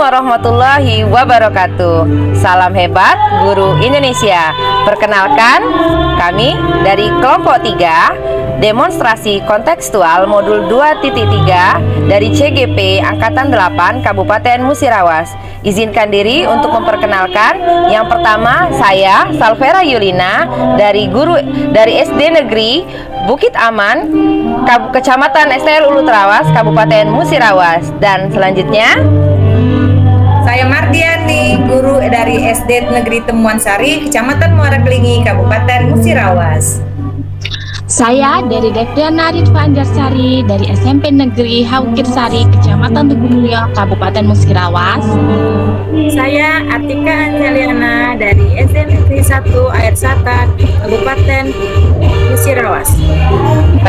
warahmatullahi wabarakatuh. Salam hebat Guru Indonesia. Perkenalkan, kami dari kelompok 3 demonstrasi kontekstual modul 2.3 dari CGP Angkatan 8 Kabupaten Musirawas. Izinkan diri untuk memperkenalkan. Yang pertama, saya Salvera Yulina dari SD Negeri Bukit Aman, Kecamatan STL Ulu Terawas, Kabupaten Musirawas. Dan selanjutnya, saya Mardiani, guru dari SD Negeri Temuan Sari, Kecamatan Muara Kelingi, Kabupaten Musirawas. Saya dari Devriana Ritva Anjarsari dari SMP Negeri Haukir Sari, Kecamatan Tugu Mulyo, Kabupaten Musirawas. Saya Atika Anjaliana dari SD Negeri 1 Air Sata, Kabupaten Musirawas.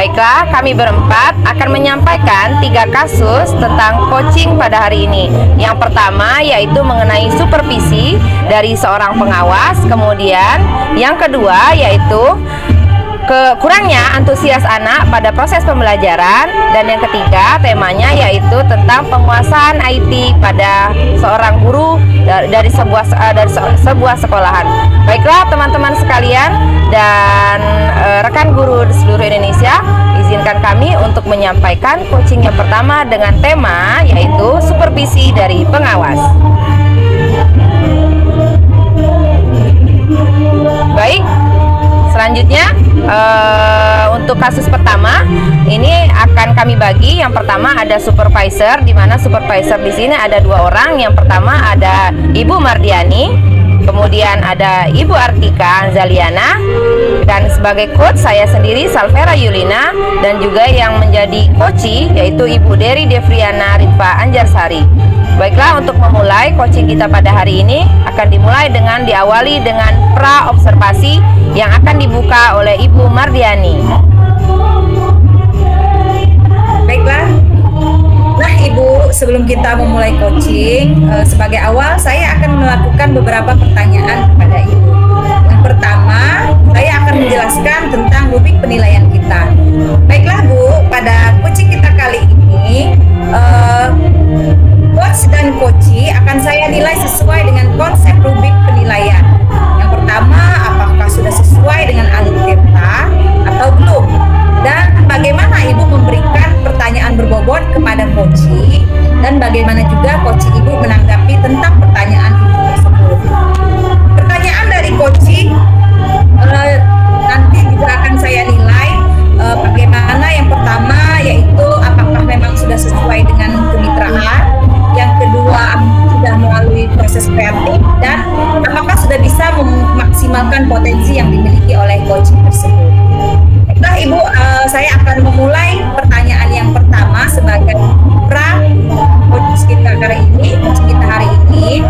baiklah, kami berempat akan menyampaikan 3 kasus tentang coaching pada hari ini. Yang pertama yaitu mengenai supervisi dari seorang pengawas. Kemudian yang kedua yaitu kurangnya antusias anak pada proses pembelajaran. Dan yang ketiga temanya yaitu tentang penguasaan IT pada seorang guru dari sebuah sekolahan. Baiklah teman-teman sekalian dan rekan guru di seluruh Indonesia, izinkan kami untuk menyampaikan coaching yang pertama dengan tema yaitu supervisi dari pengawas. Baik, selanjutnya untuk kasus pertama ini akan kami bagi. Yang pertama ada supervisor, di mana supervisor di sini ada 2 orang. Yang pertama ada Ibu Mardiani, kemudian ada Ibu Artika Anzaliana, dan sebagai coach saya sendiri Salvera Yulina, dan juga yang menjadi coachee yaitu Ibu Dery Devriana Ritva Anjarsari. Baiklah, untuk memulai coaching kita pada hari ini akan dimulai dengan diawali dengan pra observasi yang akan dibuka oleh Ibu Mardiani. Baiklah, nah Ibu, sebelum kita memulai coaching, sebagai awal saya akan melakukan beberapa pertanyaan kepada Ibu. Yang pertama, saya akan menjelaskan tentang rubrik penilaian kita. Baiklah Bu, pada coaching kita kali ini, coach dan coachee akan saya nilai sesuai dengan konsep rubrik penilaian. Yang pertama, apakah sudah sesuai dengan alur tirta atau belum? Dan bagaimana Ibu memberikan pertanyaan berbobot kepada coachee, dan bagaimana juga coachee Ibu menanggapi tentang pertanyaan Ibu tersebut. Pertanyaan dari coachee nanti juga akan saya nilai bagaimana. Yang pertama yaitu apakah memang sudah sesuai dengan kemitraan. Yang kedua, sudah melalui proses kreatif, dan apakah sudah bisa memaksimalkan potensi yang dimiliki oleh coaching tersebut. Nah Ibu, saya akan memulai pertanyaan yang pertama sebagai pra coaching kita hari ini.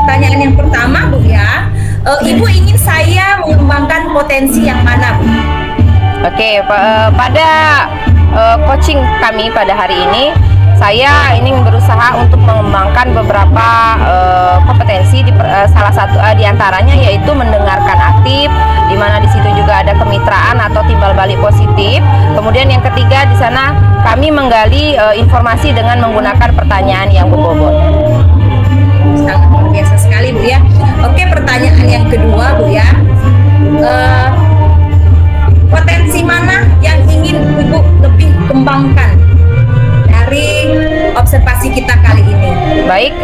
Pertanyaan yang pertama Bu ya, Ibu ingin saya mengembangkan potensi yang mana Bu? Oke, pada coaching kami pada hari ini, saya ini berusaha untuk mengembangkan beberapa kompetensi. Salah satu diantaranya yaitu mendengarkan aktif, di mana di situ juga ada kemitraan atau timbal balik positif. Kemudian yang ketiga di sana kami menggali informasi dengan menggunakan pertanyaan yang berbobot. Sangat luar biasa sekali Bu ya. Oke, pertanyaan yang kedua Bu ya, potensi mana yang ingin Ibu lebih kembangkan dari observasi kita kali ini? Baik,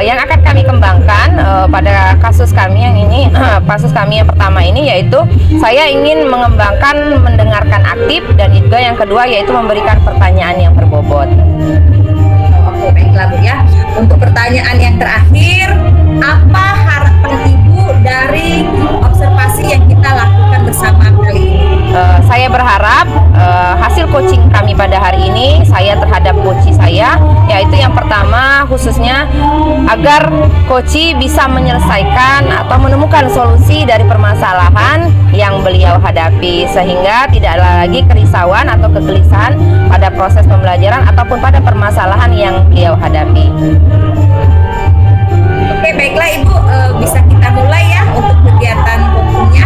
yang akan kami kembangkan pada kasus kami yang ini, kasus kami yang pertama ini yaitu saya ingin mengembangkan mendengarkan aktif, dan juga yang kedua yaitu memberikan pertanyaan yang berbobot. Oke, baiklah Bu ya. Untuk pertanyaan yang terakhir, apa harapan Ibu dari observasi yang kita lakukan bersama kali ini? Saya berharap hasil coaching kami pada hari ini saya terhadap coachee saya, yaitu yang pertama khususnya agar coachee bisa menyelesaikan atau menemukan solusi dari permasalahan yang beliau hadapi, sehingga tidak ada lagi kerisauan atau kegelisahan pada proses pembelajaran ataupun pada permasalahan yang beliau hadapi. Oke, baiklah Ibu, bisa kita mulai ya untuk kegiatan coachingnya.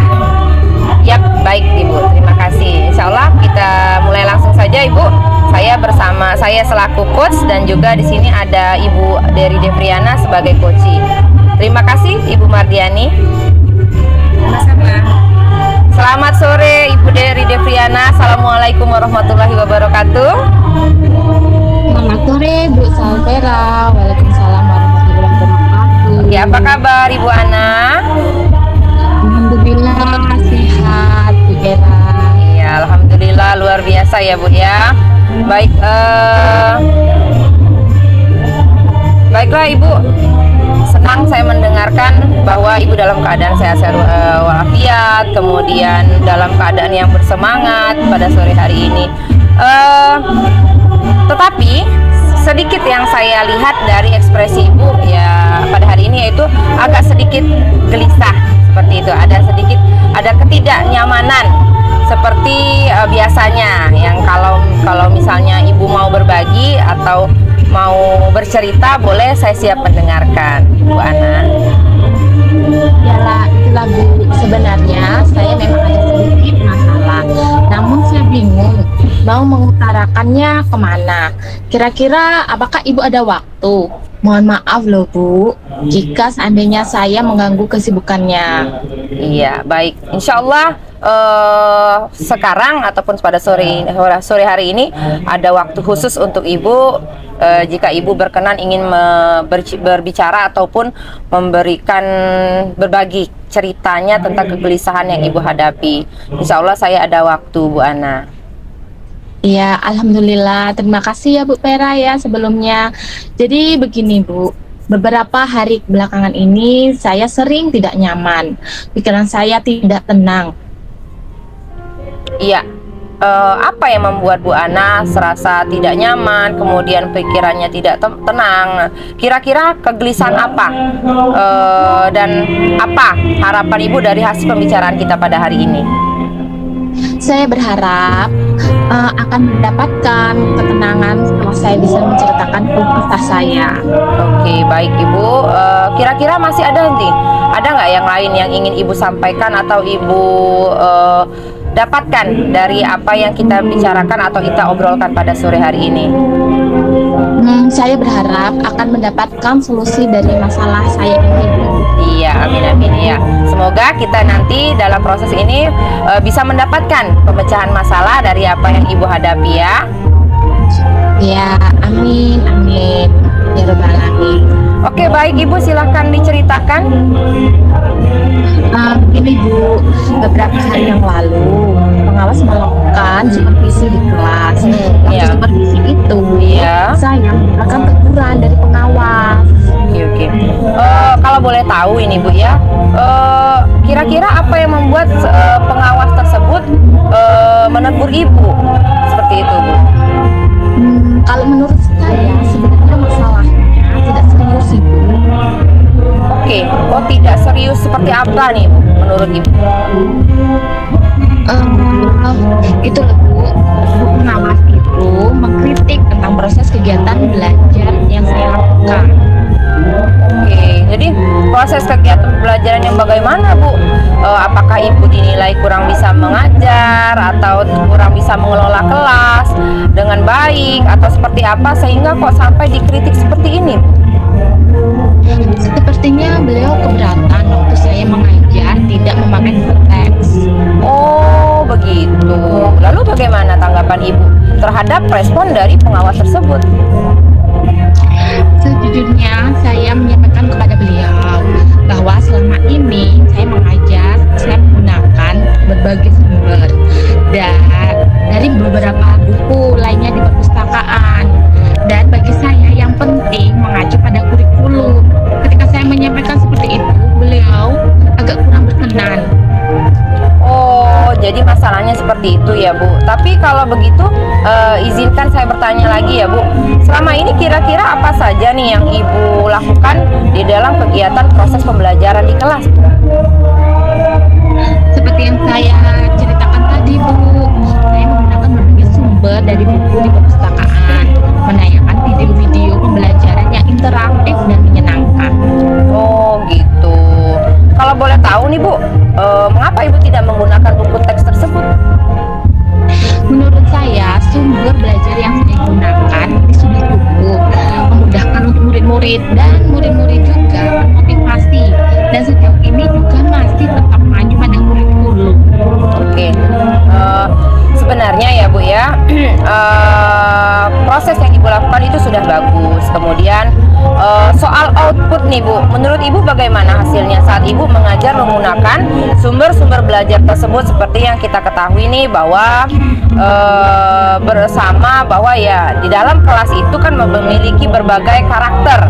Yap, baik Ibu, terima kasih. Insya Allah kita mulai langsung saja Ibu. Saya bersama bersama saya selaku coach dan juga di sini ada Ibu Dery Devriana sebagai coaching. Terima kasih Ibu Mardiani. Sama-sama. Selamat sore Ibu Dery Devriana. Assalamualaikum warahmatullahi wabarakatuh. Selamat sore Bu Salvera. Waalaikumsalam warahmatullahi wabarakatuh. Oke, apa kabar Ibu Ana? Alhamdulillah sehat Bu Era. Iya, alhamdulillah luar biasa ya Bu ya. Baik, baiklah Ibu. Senang saya mendengarkan bahwa Ibu dalam keadaan sehat walafiat, kemudian dalam keadaan yang bersemangat pada sore hari ini. Tetapi sedikit yang saya lihat dari ekspresi Ibu ya pada hari ini yaitu agak sedikit gelisah seperti itu. Ada ketidaknyamanan seperti biasanya yang kalau misalnya Ibu mau berbagi atau mau bercerita boleh saya siap mendengarkan Bu Ana. Yalah, itulah Bu. Sebenarnya saya memang ada sedikit masalah, namun saya bingung mau mengutarakannya kemana. Kira-kira apakah Ibu ada waktu? Mohon maaf loh Bu, jika seandainya saya mengganggu kesibukannya. Iya, baik. Insya Allah sekarang ataupun pada sore hari ini ada waktu khusus untuk Ibu. Jika Ibu berkenan ingin berbicara ataupun berbagi ceritanya tentang kegelisahan yang Ibu hadapi, Insya Allah saya ada waktu Bu Ana. Iya, alhamdulillah. Terima kasih ya Bu Pera ya sebelumnya. Jadi begini Bu, beberapa hari belakangan ini saya sering tidak nyaman. Pikiran saya tidak tenang. Iya, apa yang membuat Bu Ana serasa tidak nyaman, kemudian pikirannya tidak tenang? Kira-kira kegelisahan apa? Dan apa harapan Ibu dari hasil pembicaraan kita pada hari ini? Saya berharap akan mendapatkan ketenangan setelah saya bisa menceritakan keluh kesah saya. Oke, baik Ibu. Kira-kira masih ada nggak yang lain yang ingin Ibu sampaikan atau Ibu dapatkan dari apa yang kita bicarakan atau kita obrolkan pada sore hari ini? Saya berharap akan mendapatkan solusi dari masalah saya ini Bu. Iya, amin amin ya. Semoga kita nanti dalam proses ini bisa mendapatkan pemecahan masalah dari apa yang Ibu hadapi ya. Ya, amin amin ya rabbal alamin. Oke, baik Ibu, silahkan diceritakan. Begini Bu, beberapa hari yang lalu pengawas melakukan supervisi di kelas. Waktu iya. supervisi itu Iya. saya mendapatkan teguran dari pengawas. Oke. Kalau boleh tahu ini Bu ya, kira-kira apa yang membuat pengawas tersebut menegur Ibu seperti itu Bu? Kalau menurut saya sebenarnya masalahnya tidak serius Ibu. Oke, tidak serius seperti apa nih Bu menurut Ibu? Itu loh Bu, pengawas itu mengkritik tentang proses kegiatan belajar yang saya lakukan. Oke, jadi proses kegiatan pembelajaran yang bagaimana Bu? Apakah Ibu dinilai kurang bisa mengajar atau kurang bisa mengelola kelas dengan baik atau seperti apa sehingga kok sampai dikritik seperti ini Bu? Sepertinya beliau keberatan waktu saya mengajar tidak memakai teks. Oh begitu. Lalu bagaimana tanggapan Ibu terhadap respon dari pengawas tersebut? Sejujurnya saya menyampaikan kepada beliau bahwa selama ini saya mengajar, saya menggunakan berbagai sumber dan dari beberapa buku lainnya di perpustakaan. Dan bagi saya yang penting mengacu pada kurikulum. Ketika saya menyampaikan seperti itu, beliau agak kurang berkenan. Oh, jadi masalahnya seperti itu ya Bu. Tapi kalau begitu, izinkan saya bertanya lagi ya Bu. Selama ini kira-kira apa saja nih yang Ibu lakukan di dalam kegiatan proses pembelajaran di kelas? Seperti yang saya ceritakan tadi Bu, saya menggunakan berbagai sumber dari buku di perpustakaan, menayangkan video-video pembelajaran yang interaktif dan menyenangkan. Oh gitu. Kalau boleh tahu nih Bu, mengapa Ibu tidak menggunakan buku teks tersebut? Menurut saya, sumber belajar yang saya gunakan ini sudah cukup memudahkan untuk murid-murid, dan murid-murid juga termotivasi, dan sejauh ini juga masih tetap maju pada kurikulum. Oke. Sebenarnya ya Bu ya, proses yang Ibu lakukan itu sudah bagus. Kemudian soal output nih Bu, menurut Ibu bagaimana hasilnya saat Ibu mengajar menggunakan sumber-sumber belajar tersebut? Seperti yang kita ketahui nih bahwa bersama bahwa ya di dalam kelas itu kan memiliki berbagai karakter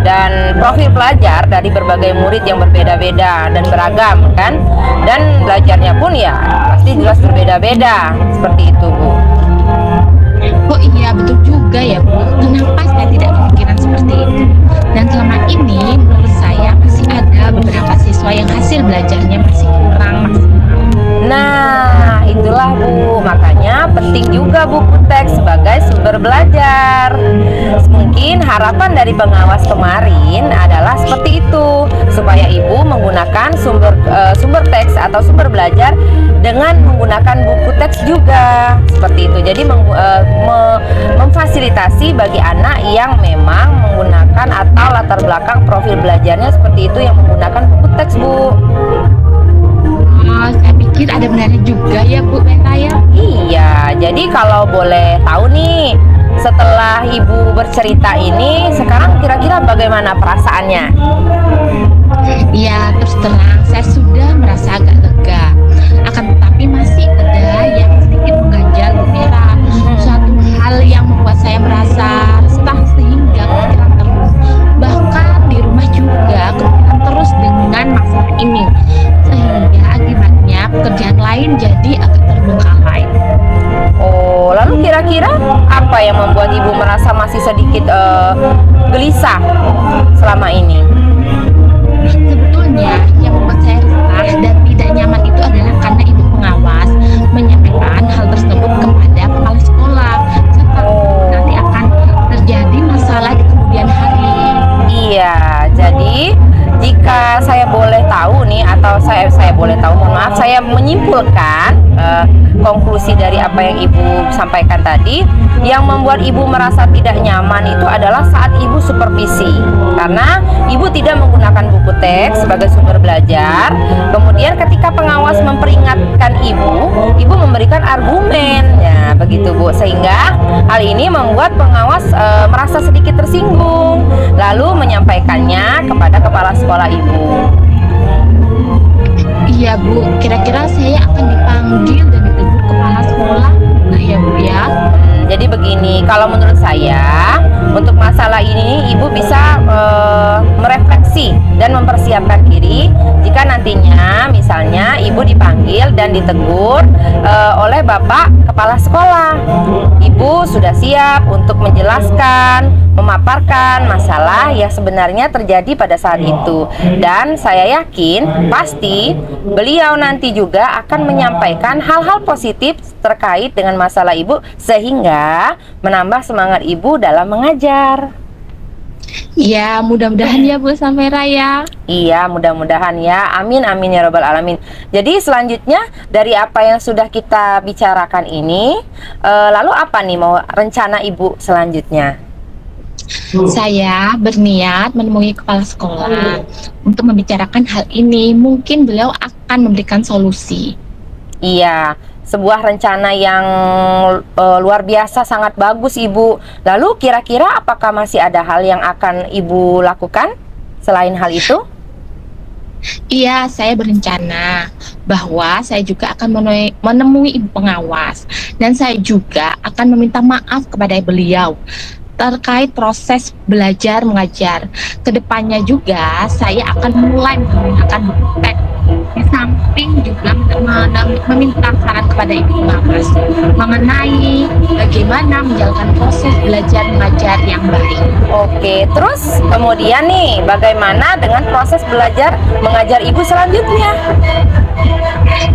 dan profil pelajar dari berbagai murid yang berbeda-beda dan beragam kan, dan belajarnya pun ya pasti jelas berbeda-beda, seperti itu Bu. Oh iya, betul juga ya Bu. Kenapa saya tidak kepikiran seperti itu? Dan selama ini menurut saya masih ada beberapa siswa yang hasil belajarnya masih kurang maksimal. Nah, itulah Bu, makanya penting juga buku teks sebagai sumber belajar. Mungkin harapan dari pengawas kemarin adalah seperti itu, supaya Ibu menggunakan sumber teks atau sumber belajar dengan menggunakan buku teks juga, seperti itu. Jadi memfasilitasi bagi anak yang memang menggunakan atau latar belakang profil belajarnya seperti itu yang menggunakan buku teks Bu. Oh, saya pikir ada benarnya juga ya Bu Vera ya. Iya, jadi kalau boleh tahu nih, setelah Ibu bercerita ini, sekarang kira-kira bagaimana perasaannya? Ya, terus terang saya sudah merasa agak lega. Akan tetapi masih ada yang sedikit mengganjal Bu Vera. Suatu hal yang membuat saya merasa resah sehingga kepikiran terus. Bahkan di rumah juga kepikiran terus dengan masalah ini. Sehingga akibatnya pekerjaan lain jadi agak terbengkalai. Oh, lalu kira-kira apa yang membuat Ibu merasa masih sedikit gelisah selama ini? Sebetulnya yang membuat saya resah dan tidak nyaman itu adalah karena ibu pengawas menyampaikan hal tersebut kepada kepala sekolah, serta nanti akan terjadi masalah di kemudian hari. Iya, jadi jika saya boleh tahu nih, atau saya boleh tahu, mohon maaf, saya menyimpulkan konklusi dari apa yang Ibu sampaikan tadi, yang membuat Ibu merasa tidak nyaman itu adalah saat Ibu supervisi, karena Ibu tidak menggunakan buku teks sebagai sumber belajar. Kemudian ketika pengawas memperingatkan Ibu memberikan argumen, ya begitu Bu, sehingga hal ini membuat pengawas merasa sedikit tersinggung, lalu menyampaikannya kepada kepala sekolah Ibu. Iya Bu, kira-kira saya akan dipanggil dan ditegur kepala sekolah nggak ya Bu ya? Jadi begini, kalau menurut saya untuk masalah ini Ibu bisa merefleksi dan mempersiapkan diri jika nantinya misalnya Ibu dipanggil dan ditegur oleh Bapak Kepala Sekolah. Ibu sudah siap untuk menjelaskan, memaparkan masalah yang sebenarnya terjadi pada saat itu, dan saya yakin pasti beliau nanti juga akan menyampaikan hal-hal positif terkait dengan masalah Ibu sehingga menambah semangat Ibu dalam mengajar. Ya, mudah-mudahan ya Bu Samera ya. Iya, mudah-mudahan ya. Amin, amin ya robbal alamin. Jadi selanjutnya dari apa yang sudah kita bicarakan ini, lalu apa nih mau rencana Ibu selanjutnya? Saya berniat menemui kepala sekolah untuk membicarakan hal ini. Mungkin beliau akan memberikan solusi. Iya, sebuah rencana yang luar biasa, sangat bagus Ibu. Lalu kira-kira apakah masih ada hal yang akan Ibu lakukan selain hal itu? Iya, saya berencana bahwa saya juga akan menemui ibu pengawas, dan saya juga akan meminta maaf kepada beliau terkait proses belajar mengajar. Kedepannya juga saya akan mulai menggunakan buku teks, di samping juga meminta saran kepada ibu pengawas mengenai bagaimana menjalankan proses belajar mengajar yang baik. Oke, terus kemudian nih, bagaimana dengan proses belajar mengajar Ibu selanjutnya?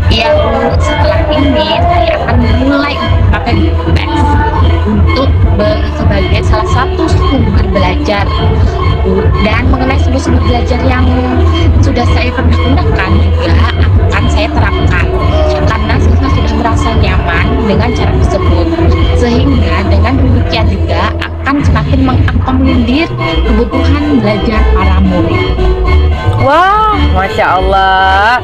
Ya Bu, setelah ini saya akan mulai memakai buku teks untuk sebagai salah satu sumber belajar, dan mengenai sumber belajar yang sudah saya pernah gunakan juga akan saya terapkan, karena saya sudah merasa nyaman dengan cara sehingga dengan demikian juga akan semakin mengakomodir kebutuhan belajar para murid. Wah, Masya Allah,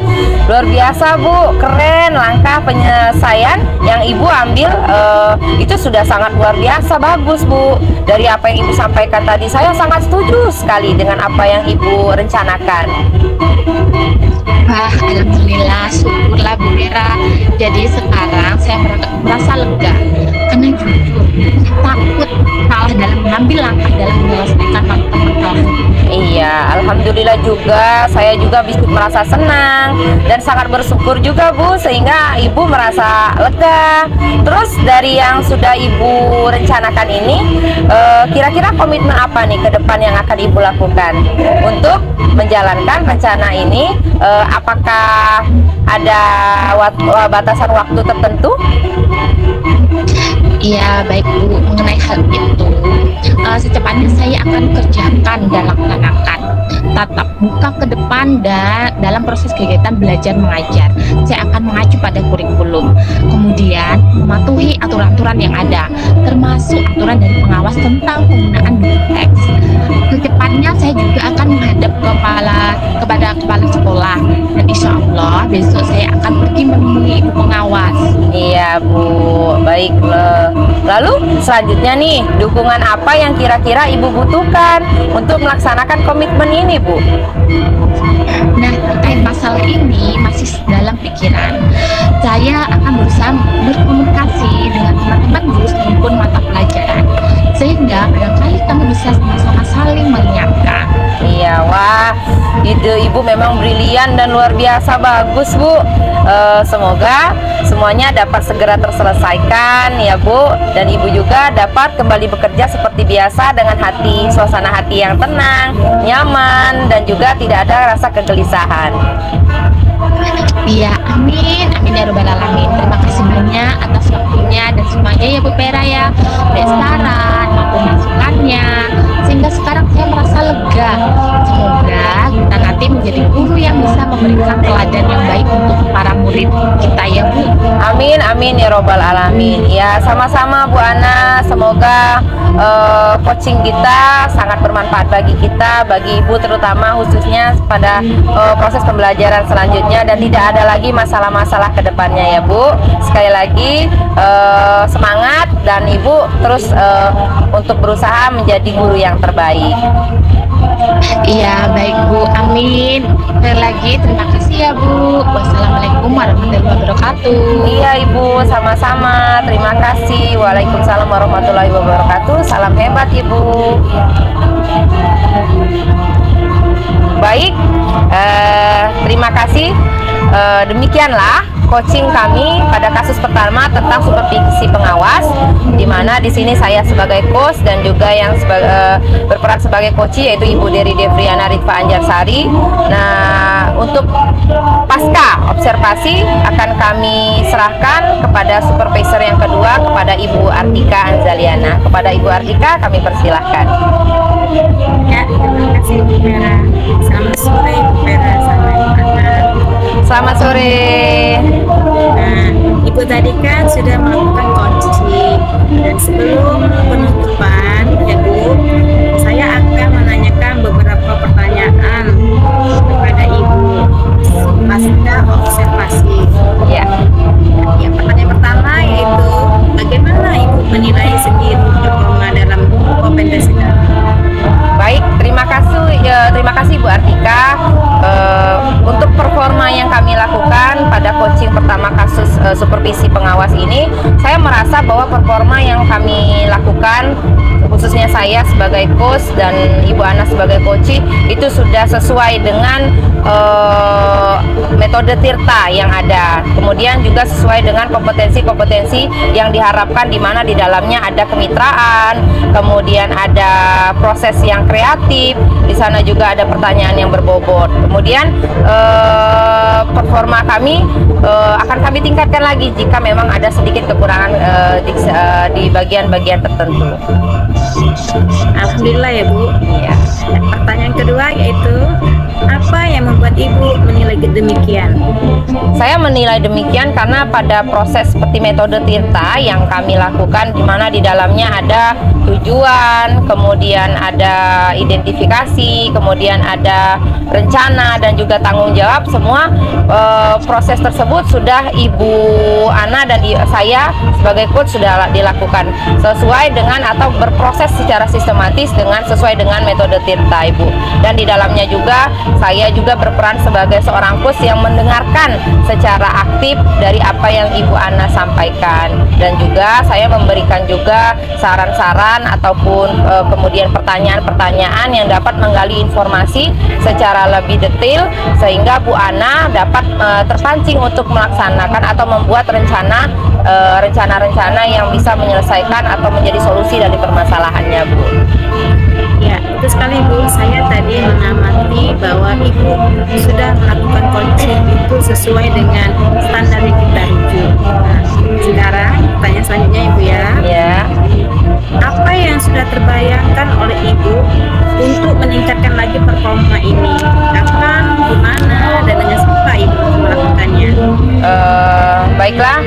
luar biasa Bu, keren. Langkah penyelesaian yang Ibu ambil itu sudah sangat luar biasa, bagus Bu. Dari apa yang Ibu sampaikan tadi, saya sangat setuju sekali dengan apa yang Ibu rencanakan. Wah, alhamdulillah, syukurlah Bu Vera. Jadi sekarang saya merasa lega karena jujur takut salah dalam mengambil langkah dalam menyelesaikan masalah. Iya, alhamdulillah juga. Saya juga bisa merasa senang dan sangat bersyukur juga Bu, sehingga Ibu merasa lega. Terus dari yang sudah Ibu rencanakan ini, kira-kira komitmen apa nih ke depan yang akan Ibu lakukan untuk menjalankan rencana ini? Apakah ada batasan waktu tertentu? Iya, baik Bu, mengenai hal itu secepatnya saya akan kerjakan dan laksanakan tatap muka ke depan dan dalam proses kegiatan belajar mengajar. Saya akan mengacu pada kurikulum, kemudian mematuhi aturan-aturan yang ada, termasuk aturan dari pengawas tentang penggunaan buku teks. Secepatnya saya juga akan menghadap kepada kepala sekolah, dan insya Allah besok saya akan pergi menemui ibu pengawas. Iya Bu, baik. Lalu selanjutnya nih, dukungan apa yang kira-kira Ibu butuhkan untuk melaksanakan komitmen ini Bu? Nah, terkait masalah ini masih dalam pikiran. Saya akan berusaha berkomunikasi dengan teman-teman guru maupun mata pelajaran, sehingga barangkali kami bisa sama-sama saling mengingatkan. Iya, wah, ide Ibu memang brilian dan luar biasa bagus Bu. Semoga semuanya dapat segera terselesaikan ya Bu, dan Ibu juga dapat kembali bekerja seperti biasa dengan suasana hati yang tenang, nyaman, dan juga tidak ada rasa kegelisahan. Iya, amin, amin ya robbal alamin. Terima kasih banyak atas waktunya dan semuanya ya Bu Vera ya, baik saran maupun masukannya, sehingga sekarang saya merasa lega. Semoga kita nanti menjadi guru yang bisa memberikan teladan yang baik untuk para murid kita ya Bu. Amin, amin ya robbal alamin. Ya, sama-sama Bu Ana. Semoga coaching kita sangat bermanfaat bagi kita, bagi Ibu terutama, khususnya pada proses pembelajaran selanjutnya, dan tidak ada lagi masalah-masalah ke depannya ya Bu. Sekali lagi semangat, dan Ibu terus untuk berusaha menjadi guru yang terbaik. Iya, baik Bu, amin. Sekali lagi terima kasih ya Bu. Wassalamualaikum warahmatullahi wabarakatuh. Iya Ibu, sama-sama. Terima kasih. Waalaikumsalam warahmatullahi wabarakatuh. Salam hebat Ibu. Baik, terima kasih. Demikianlah coaching kami pada kasus pertama tentang supervisi pengawas, di mana di sini saya sebagai coach dan juga yang berperan sebagai coach yaitu Ibu Dery Devriana Ritva Anjarsari. Nah, untuk pasca observasi akan kami serahkan kepada supervisor yang kedua, kepada Ibu Artika Anzaliana. Kepada Ibu Artika kami persilahkan. Ya, terima kasih Bu Vera. Selamat sore Bu Vera sama Ibu Ana. Selamat sore. Nah, Ibu tadi kan sudah melakukan coaching, dan sebelum penutupan ya Bu, saya akan menanyakan beberapa pertanyaan kepada Ibu pasca observasi. Ya. Yang pertanyaan pertama yaitu bagaimana Ibu menilai sendiri performa dalam kompetensi dalam? Baik, terima kasih Bu Artika. Untuk performa yang kami lakukan pada coaching pertama kasus supervisi pengawas ini, saya merasa bahwa performa yang kami lakukan, khususnya saya sebagai coach dan Ibu Ana sebagai coach, itu sudah sesuai dengan metode Tirta yang ada. Kemudian juga sesuai dengan kompetensi-kompetensi yang diharapkan, di mana di dalamnya ada kemitraan, kemudian ada proses yang kreatif, di sana juga ada pertanyaan yang berbobot. Kemudian performa kami akan kami tingkatkan lagi jika memang ada sedikit kekurangan di bagian-bagian tertentu. Alhamdulillah ya Bu. Iya. Pertanyaan kedua yaitu apa yang membuat Ibu menilai demikian? Saya menilai demikian karena pada proses seperti metode Tirta yang kami lakukan, di mana di dalamnya ada tujuan, kemudian ada identifikasi, kemudian ada rencana dan juga tanggung jawab. Semua proses tersebut sudah Ibu Ana dan saya sebagai coach sudah dilakukan sesuai dengan atau berproses secara sistematis sesuai dengan metode Tirta, Ibu. Dan di dalamnya juga saya juga berperan sebagai seorang coach yang mendengarkan secara aktif dari apa yang Ibu Ana sampaikan, dan juga saya memberikan juga saran-saran ataupun kemudian pertanyaan-pertanyaan yang dapat menggali informasi secara lebih detail sehingga Bu Ana dapat terpancing untuk melaksanakan atau membuat rencana-rencana yang bisa menyelesaikan atau menjadi solusi dari permasalahannya, Bu. Ya, itu sekali Bu. Saya tadi mengamati bahwa Ibu sudah melakukan coaching itu sesuai dengan standar yang kita rujuk. Nah, sekarang pertanyaan selanjutnya Ibu ya. Ya. Apa yang sudah terbayangkan oleh Ibu untuk meningkatkan lagi performa ini? Kapan, di mana, dan dengan siapa Ibu melakukannya? Baiklah,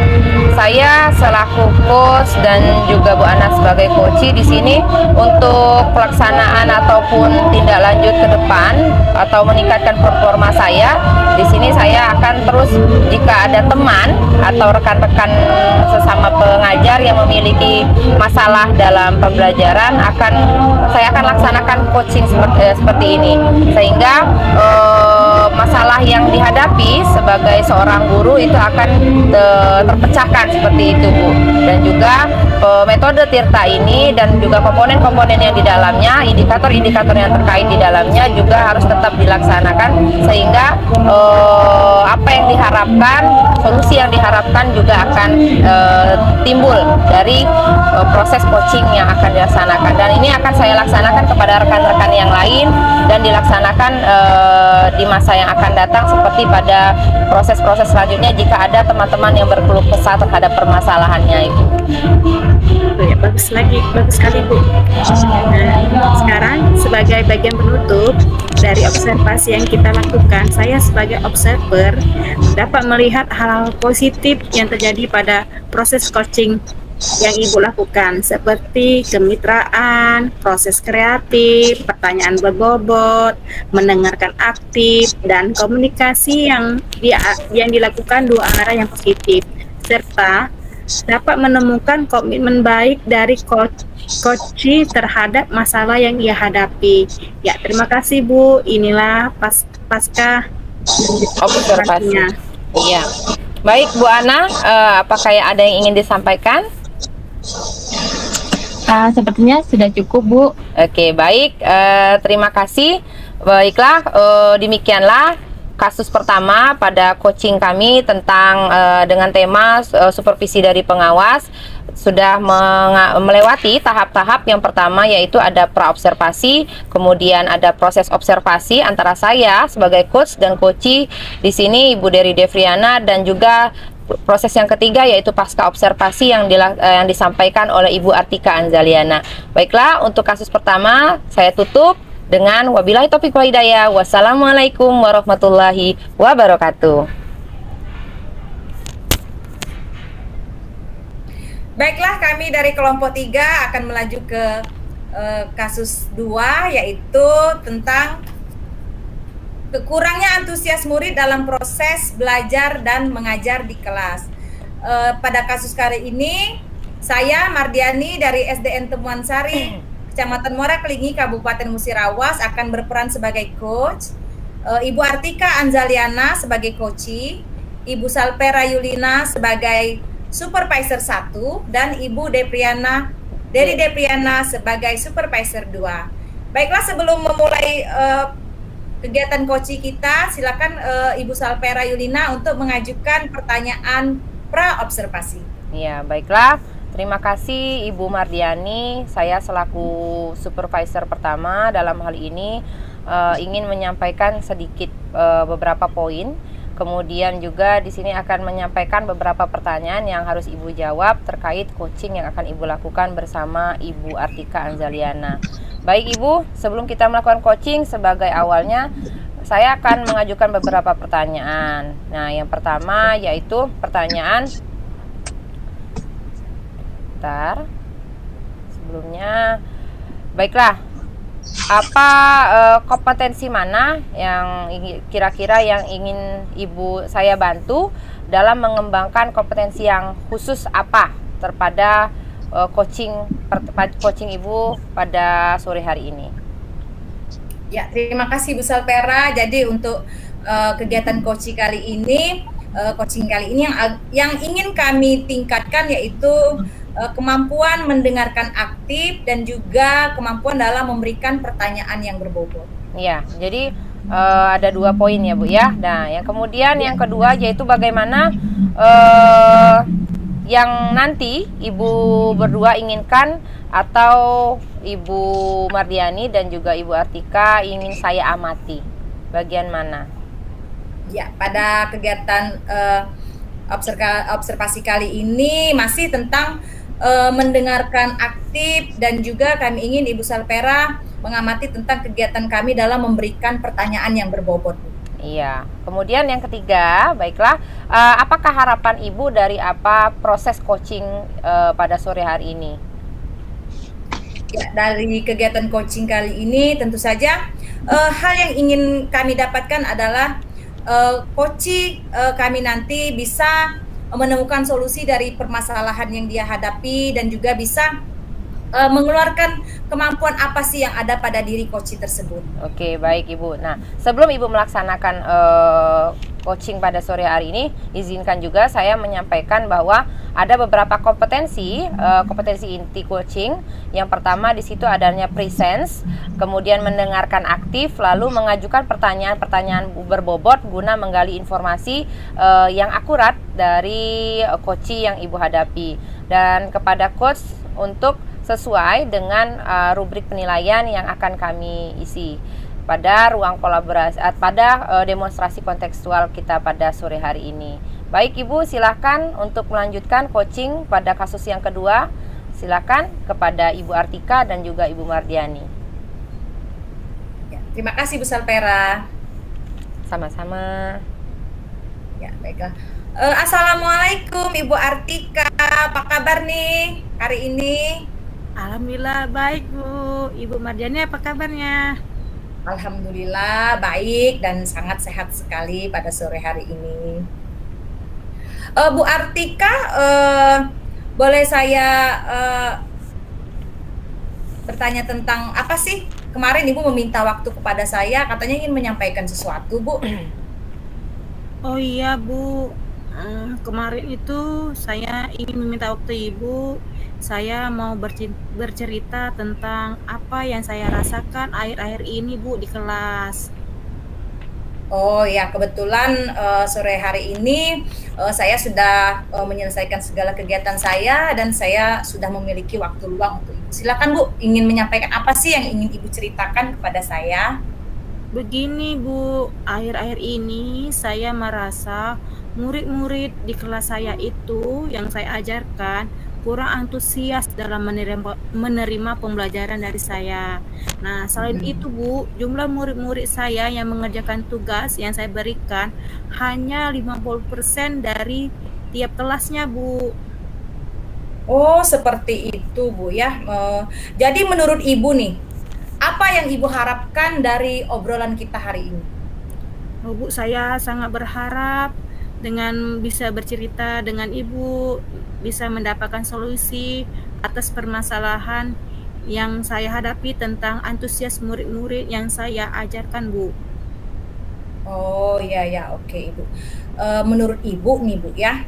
saya selaku coach dan juga Bu Ana sebagai coach di sini untuk pelaksanaan ataupun tindak lanjut ke depan atau meningkatkan performa saya. Di sini saya akan terus, jika ada teman atau rekan-rekan sesama pengajar yang memiliki masalah dalam pembelajaran, saya akan laksanakan coaching seperti ini, sehingga masalah yang dihadapi sebagai seorang guru itu akan terpecahkan seperti itu, Bu. Dan juga metode Tirta ini dan juga komponen-komponen yang di dalamnya, indikator-indikator yang terkait di dalamnya juga harus tetap dilaksanakan, sehingga apa yang diharapkan, solusi yang diharapkan juga akan timbul dari proses coaching yang akan dilaksanakan. Dan ini akan saya laksanakan kepada rekan-rekan yang lain dan dilaksanakan di masa yang akan datang seperti pada proses-proses selanjutnya jika ada teman-teman yang berkeluh kesah terhadap permasalahannya, Ibu. Ya, bagus sekali Bu. Nah, sekarang sebagai bagian penutup dari observasi yang kita lakukan, saya sebagai observer dapat melihat hal-hal positif yang terjadi pada proses coaching yang Ibu lakukan, seperti kemitraan, proses kreatif, pertanyaan berbobot, mendengarkan aktif, dan komunikasi yang dilakukan dua arah yang positif, serta dapat menemukan komitmen baik dari coach terhadap masalah yang ia hadapi. Ya, terima kasih Bu. Inilah pasca Observasinya. Iya. Baik, Bu Ana, apakah ada yang ingin disampaikan? Sepertinya sudah cukup, Bu. Oke, baik. Terima kasih. Baiklah, demikianlah kasus pertama pada coaching kami tentang dengan tema supervisi dari pengawas. Sudah melewati tahap-tahap. Yang pertama yaitu ada praobservasi, kemudian ada proses observasi antara saya sebagai coach dan coachee di sini Ibu Dery Devriana, dan juga proses yang ketiga yaitu pasca observasi yang disampaikan oleh Ibu Artika Anzaliana. Baiklah, untuk kasus pertama saya tutup dengan wabillahi taufiq wal hidayah. Wassalamualaikum warahmatullahi wabarakatuh. Baiklah, kami dari kelompok 3 akan melaju ke kasus 2, yaitu tentang kurangnya antusias murid dalam proses belajar dan mengajar di kelas. Pada kasus kali ini, saya Mardiani dari SDN Temuan Sari, Kecamatan Muara Kelingi, Kabupaten Musirawas akan berperan sebagai coach, Ibu Artika Anzaliana sebagai coachee, Ibu Salpera Yulina sebagai supervisor 1, dan Ibu Dery Depriana sebagai supervisor 2. Baiklah, sebelum memulai kegiatan coaching kita, silakan Ibu Salpera Yulina untuk mengajukan pertanyaan pra-observasi. Ya, baiklah. Terima kasih Ibu Mardiani. Saya selaku supervisor pertama dalam hal ini ingin menyampaikan sedikit beberapa poin Kemudian juga di sini akan menyampaikan beberapa pertanyaan yang harus Ibu jawab terkait coaching yang akan Ibu lakukan bersama Ibu Artika Anzaliana. Baik Ibu, sebelum kita melakukan coaching, sebagai awalnya saya akan mengajukan beberapa pertanyaan. Nah, yang pertama yaitu pertanyaan sebelumnya, baiklah, apa kompetensi mana yang kira-kira yang ingin Ibu saya bantu dalam mengembangkan kompetensi yang khusus apa terhadap coaching Ibu pada sore hari ini? Ya, terima kasih Bu Salpera. Jadi untuk kegiatan coaching kali ini yang ingin kami tingkatkan yaitu kemampuan mendengarkan aktif dan juga kemampuan dalam memberikan pertanyaan yang berbobot. Ya, jadi ada 2 poin ya Bu ya. Nah, yang kemudian yang kedua yaitu bagaimana yang nanti Ibu berdua inginkan atau Ibu Mardiani dan juga Ibu Artika ingin saya amati. Bagian mana? Ya, pada kegiatan observasi kali ini masih tentang mendengarkan aktif dan juga kami ingin Ibu Salpera mengamati tentang kegiatan kami dalam memberikan pertanyaan yang berbobot. Iya. Kemudian yang ketiga, baiklah, apakah harapan Ibu dari proses coaching pada sore hari ini? Ya, dari kegiatan coaching kali ini tentu saja hal yang ingin kami dapatkan adalah coaching kami nanti bisa menemukan solusi dari permasalahan yang dia hadapi dan juga bisa mengeluarkan kemampuan apa sih yang ada pada diri coaching tersebut. Oke, baik Ibu. Nah, sebelum Ibu melaksanakan coaching pada sore hari ini, izinkan juga saya menyampaikan bahwa ada beberapa kompetensi inti coaching. Yang pertama di situ adanya presence, kemudian mendengarkan aktif, lalu mengajukan pertanyaan-pertanyaan berbobot guna menggali informasi yang akurat dari coaching yang Ibu hadapi, dan kepada coach untuk sesuai dengan rubrik penilaian yang akan kami isi pada ruang kolaborasi pada demonstrasi kontekstual kita pada sore hari ini. Baik Ibu, silakan untuk melanjutkan coaching pada kasus yang kedua. Silakan kepada Ibu Artika dan juga Ibu Mardiani. Ya, terima kasih Bu Salpera. Sama-sama. Ya, baiklah. Assalamualaikum Ibu Artika, apa kabar nih hari ini? Alhamdulillah baik Bu. Ibu Mardiani apa kabarnya? Alhamdulillah baik dan sangat sehat sekali pada sore hari ini. Bu Artika, boleh saya bertanya tentang apa sih? Kemarin Ibu meminta waktu kepada saya, katanya ingin menyampaikan sesuatu, Bu. Oh iya Bu, kemarin itu saya ingin meminta waktu Ibu. Saya mau bercerita tentang apa yang saya rasakan akhir-akhir ini Bu di kelas. Oh ya, kebetulan sore hari ini saya sudah menyelesaikan segala kegiatan saya dan saya sudah memiliki waktu luang untuk Ibu. Silakan Bu, ingin menyampaikan apa sih yang ingin Ibu ceritakan kepada saya? Begini Bu, akhir-akhir ini saya merasa murid-murid di kelas saya itu yang saya ajarkan kurang antusias dalam menerima pembelajaran dari saya. Nah, selain itu Bu, jumlah murid-murid saya yang mengerjakan tugas yang saya berikan hanya 50% dari tiap kelasnya Bu. Oh, seperti itu Bu ya. Jadi menurut Ibu nih, apa yang Ibu harapkan dari obrolan kita hari ini? Oh Bu, saya sangat berharap dengan bisa bercerita dengan Ibu, bisa mendapatkan solusi atas permasalahan yang saya hadapi tentang antusias murid-murid yang saya ajarkan Bu. Oh ya ya, oke Ibu. Menurut Ibu nih Bu ya,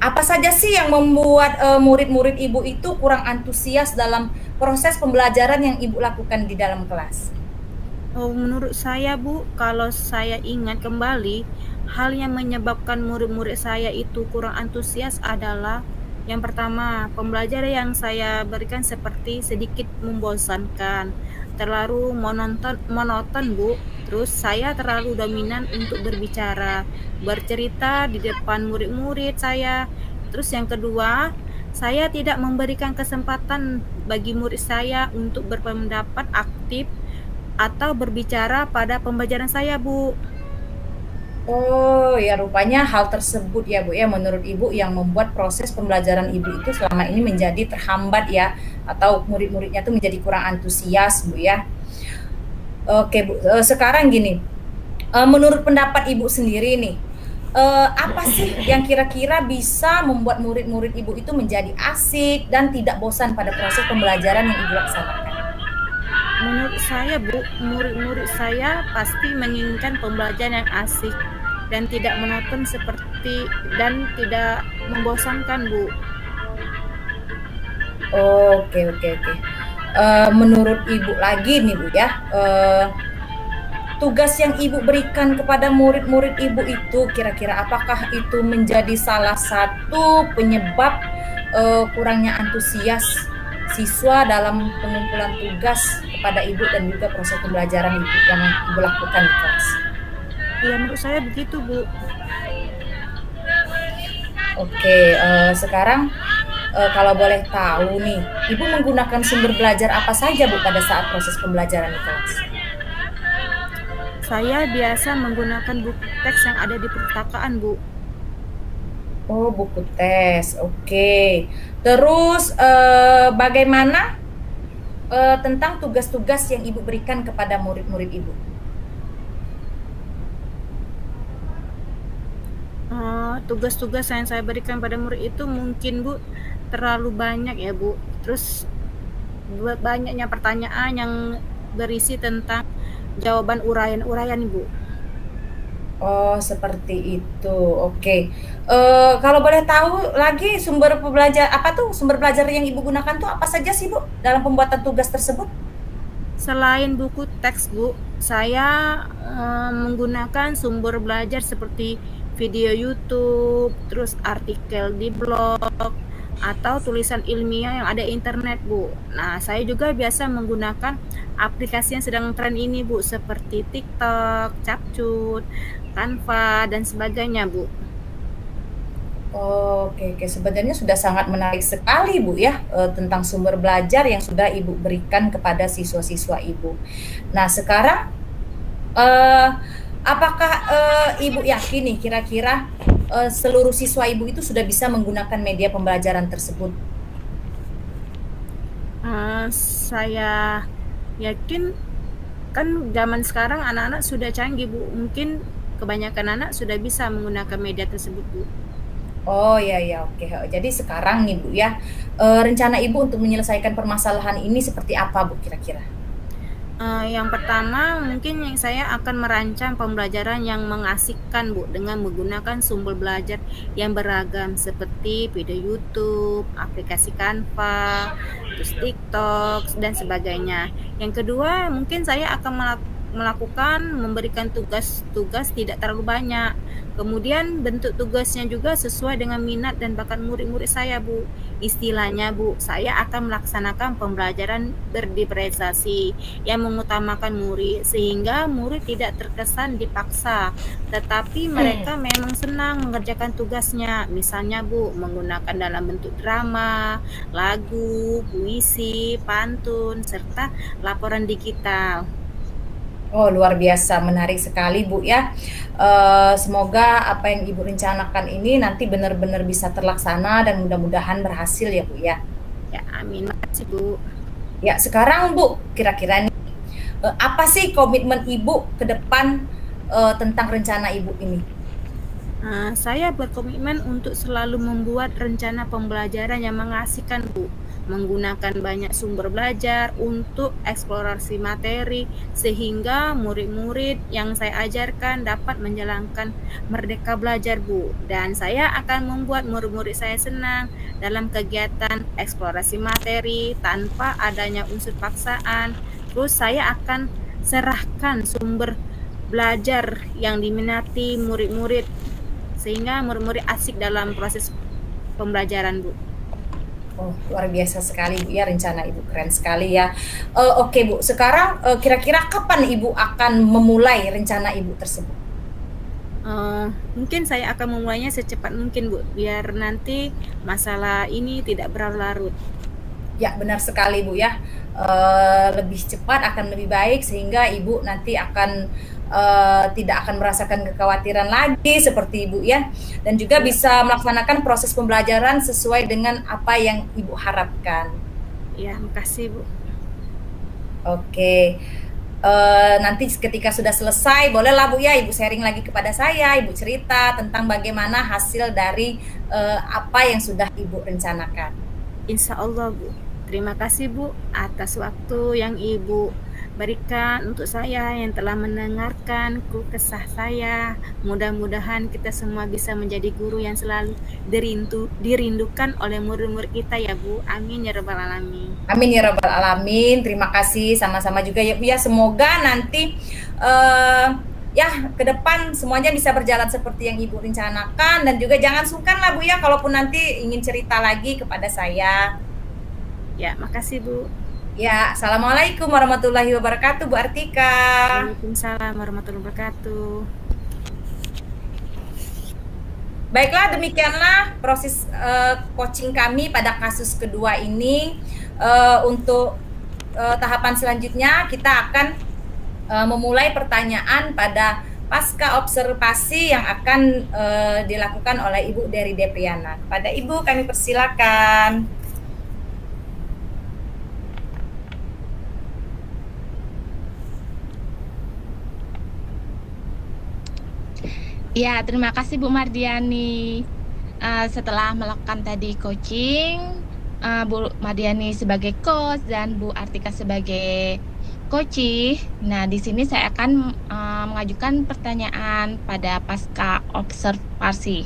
apa saja sih yang membuat murid-murid Ibu itu kurang antusias dalam proses pembelajaran yang Ibu lakukan di dalam kelas? Oh, menurut saya Bu, kalau saya ingat kembali, hal yang menyebabkan murid-murid saya itu kurang antusias adalah yang pertama, pembelajaran yang saya berikan seperti sedikit membosankan, terlalu monoton Bu, Terus saya terlalu dominan untuk berbicara, bercerita di depan murid-murid saya. Terus yang kedua, saya tidak memberikan kesempatan bagi murid saya untuk berpendapat aktif atau berbicara pada pembelajaran saya, Bu. Oh ya, rupanya hal tersebut ya Bu ya, menurut Ibu yang membuat proses pembelajaran Ibu itu selama ini menjadi terhambat ya, atau murid-muridnya tuh menjadi kurang antusias Bu ya. Oke Bu, sekarang gini, menurut pendapat Ibu sendiri nih, apa sih yang kira-kira bisa membuat murid-murid Ibu itu menjadi asik dan tidak bosan pada proses pembelajaran yang Ibu laksanakan? Menurut saya, Bu, murid-murid saya pasti menginginkan pembelajaran yang asik dan tidak monoton dan tidak membosankan, Bu. Oke oke oke. Menurut Ibu lagi nih Bu ya, tugas yang Ibu berikan kepada murid-murid Ibu itu kira-kira apakah itu menjadi salah satu penyebab kurangnya antusias siswa dalam pengumpulan tugas kepada Ibu dan juga proses pembelajaran Ibu yang Ibu lakukan di kelas? Ya, menurut saya begitu, Bu. Oke, sekarang kalau boleh tahu nih, Ibu menggunakan sumber belajar apa saja Bu pada saat proses pembelajaran di kelas? Saya biasa menggunakan buku teks yang ada di perpustakaan, Bu. Oh, buku tes. Oke. Terus bagaimana tentang tugas-tugas yang Ibu berikan kepada murid-murid Ibu? Tugas-tugas yang saya berikan pada murid itu mungkin, Bu, terlalu banyak ya, Bu. Terus banyaknya pertanyaan yang berisi tentang jawaban uraian-uraian, Bu. Oh, seperti itu. Oke. Kalau boleh tahu lagi sumber belajar yang Ibu gunakan tuh apa saja sih, Bu, dalam pembuatan tugas tersebut? Selain buku teks, Bu, saya menggunakan sumber belajar seperti video YouTube, terus artikel di blog, atau tulisan ilmiah yang ada di internet, Bu. Nah, saya juga biasa menggunakan aplikasi yang sedang tren ini, Bu, seperti TikTok, Capcut, Canva, dan sebagainya, Bu. Oke, oke. Sebenarnya sudah sangat menarik sekali, Bu, ya, tentang sumber belajar yang sudah Ibu berikan kepada siswa-siswa Ibu. Nah, sekarang apakah Ibu yakin nih kira-kira seluruh siswa Ibu itu sudah bisa menggunakan media pembelajaran tersebut? Saya yakin, kan zaman sekarang anak-anak sudah canggih, Bu. Mungkin kebanyakan anak sudah bisa menggunakan media tersebut, Bu. Oh ya ya, oke. Jadi sekarang nih Bu ya, rencana Ibu untuk menyelesaikan permasalahan ini seperti apa Bu kira-kira? Yang pertama mungkin saya akan merancang pembelajaran yang mengasihkan, Bu, dengan menggunakan sumber belajar yang beragam seperti video YouTube, aplikasi Canva, terus TikTok, dan sebagainya. Yang kedua mungkin saya akan memberikan tugas-tugas tidak terlalu banyak. Kemudian bentuk tugasnya juga sesuai dengan minat dan bakat murid-murid saya, Bu. Istilahnya, Bu, saya akan melaksanakan pembelajaran berdiferensiasi yang mengutamakan murid sehingga murid tidak terkesan dipaksa, tetapi mereka memang senang mengerjakan tugasnya. Misalnya, Bu, menggunakan dalam bentuk drama, lagu, puisi, pantun, serta laporan digital. Oh, luar biasa, menarik sekali Bu ya. Semoga apa yang Ibu rencanakan ini nanti benar-benar bisa terlaksana dan mudah-mudahan berhasil ya Bu ya. Ya, amin. Makasih, Bu. Ya, sekarang Bu, kira-kira nih, apa sih komitmen Ibu ke depan tentang rencana Ibu ini? Saya berkomitmen untuk selalu membuat rencana pembelajaran yang mengasihkan, Bu. Menggunakan banyak sumber belajar untuk eksplorasi materi sehingga murid-murid yang saya ajarkan dapat menjalankan merdeka belajar, Bu. Dan saya akan membuat murid-murid saya senang dalam kegiatan eksplorasi materi tanpa adanya unsur paksaan. Terus saya akan serahkan sumber belajar yang diminati murid-murid sehingga murid-murid asik dalam proses pembelajaran, Bu. Oh, luar biasa sekali Bu ya, rencana Ibu keren sekali ya. Oke Bu, sekarang kira-kira kapan Ibu akan memulai rencana Ibu tersebut? Mungkin saya akan memulainya secepat mungkin Bu, biar nanti masalah ini tidak berlarut. Ya, benar sekali Bu ya. Lebih cepat akan lebih baik sehingga Ibu nanti akan tidak akan merasakan kekhawatiran lagi seperti Ibu ya. Dan juga bisa melaksanakan proses pembelajaran sesuai dengan apa yang Ibu harapkan. Ya, makasih Bu. Oke. Nanti ketika sudah selesai, bolehlah Bu ya Ibu sharing lagi kepada saya, Ibu cerita tentang bagaimana hasil dari apa yang sudah Ibu rencanakan. Insya Allah Bu. Terima kasih Bu atas waktu yang Ibu berikan untuk saya yang telah mendengarkan keluh kesah saya. Mudah-mudahan kita semua bisa menjadi guru yang selalu dirindukan oleh murid-murid kita ya Bu. Amin ya rabbal alamin. Amin ya rabbal alamin. Terima kasih sama-sama juga ya Bu ya. Semoga nanti ya ke depan semuanya bisa berjalan seperti yang Ibu rencanakan, dan juga jangan sungkan lah Bu ya kalaupun nanti ingin cerita lagi kepada saya. Ya, makasih Bu. Ya, assalamualaikum warahmatullahi wabarakatuh Bu Artika. Waalaikumsalam warahmatullahi wabarakatuh. Baiklah, demikianlah proses coaching kami pada kasus kedua ini. Untuk tahapan selanjutnya kita akan memulai pertanyaan pada pasca observasi yang akan dilakukan oleh Ibu Dery Depriana. Pada Ibu kami persilakan. Ya, terima kasih Bu Mardiani. Setelah melakukan tadi coaching, Bu Mardiani sebagai coach dan Bu Artika sebagai coachee. Nah, di sini saya akan mengajukan pertanyaan pada pasca observasi.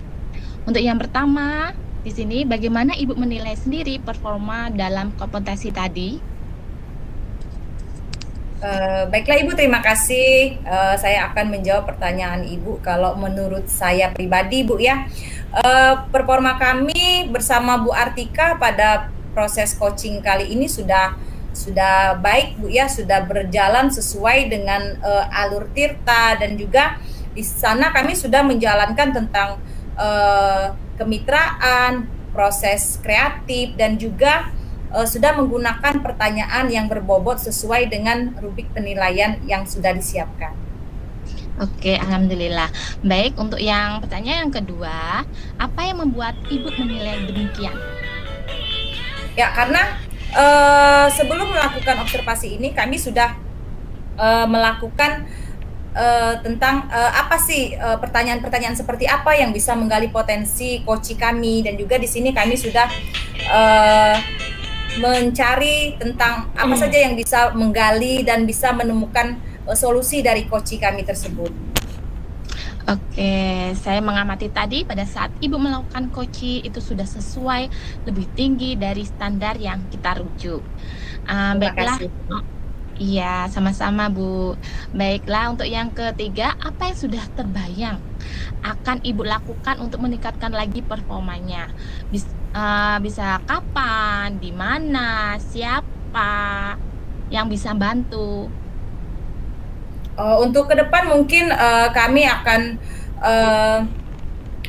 Untuk yang pertama, di sini bagaimana Ibu menilai sendiri performa dalam kompetensi tadi? Baiklah Ibu, terima kasih. Saya akan menjawab pertanyaan Ibu. Kalau menurut saya pribadi Bu ya, performa kami bersama Bu Artika pada proses coaching kali ini sudah baik Bu ya, sudah berjalan sesuai dengan alur Tirta, dan juga di sana kami sudah menjalankan tentang kemitraan, proses kreatif, dan juga sudah menggunakan pertanyaan yang berbobot sesuai dengan rubrik penilaian yang sudah disiapkan. Oke, alhamdulillah. Baik, untuk yang pertanyaan yang kedua, apa yang membuat Ibu menilai demikian? Ya, karena sebelum melakukan observasi ini kami sudah melakukan tentang apa sih pertanyaan-pertanyaan seperti apa yang bisa menggali potensi coaching kami, dan juga di sini kami sudah mencari tentang apa saja yang bisa menggali dan bisa menemukan solusi dari coaching kami tersebut. Oke, saya mengamati tadi pada saat Ibu melakukan coaching itu sudah sesuai lebih tinggi dari standar yang kita rujuk. Baiklah. Iya, sama-sama Bu. Baiklah, untuk yang ketiga, apa yang sudah terbayang akan Ibu lakukan untuk meningkatkan lagi performanya? Bisa kapan, di mana, siapa yang bisa bantu? Untuk ke depan mungkin kami akan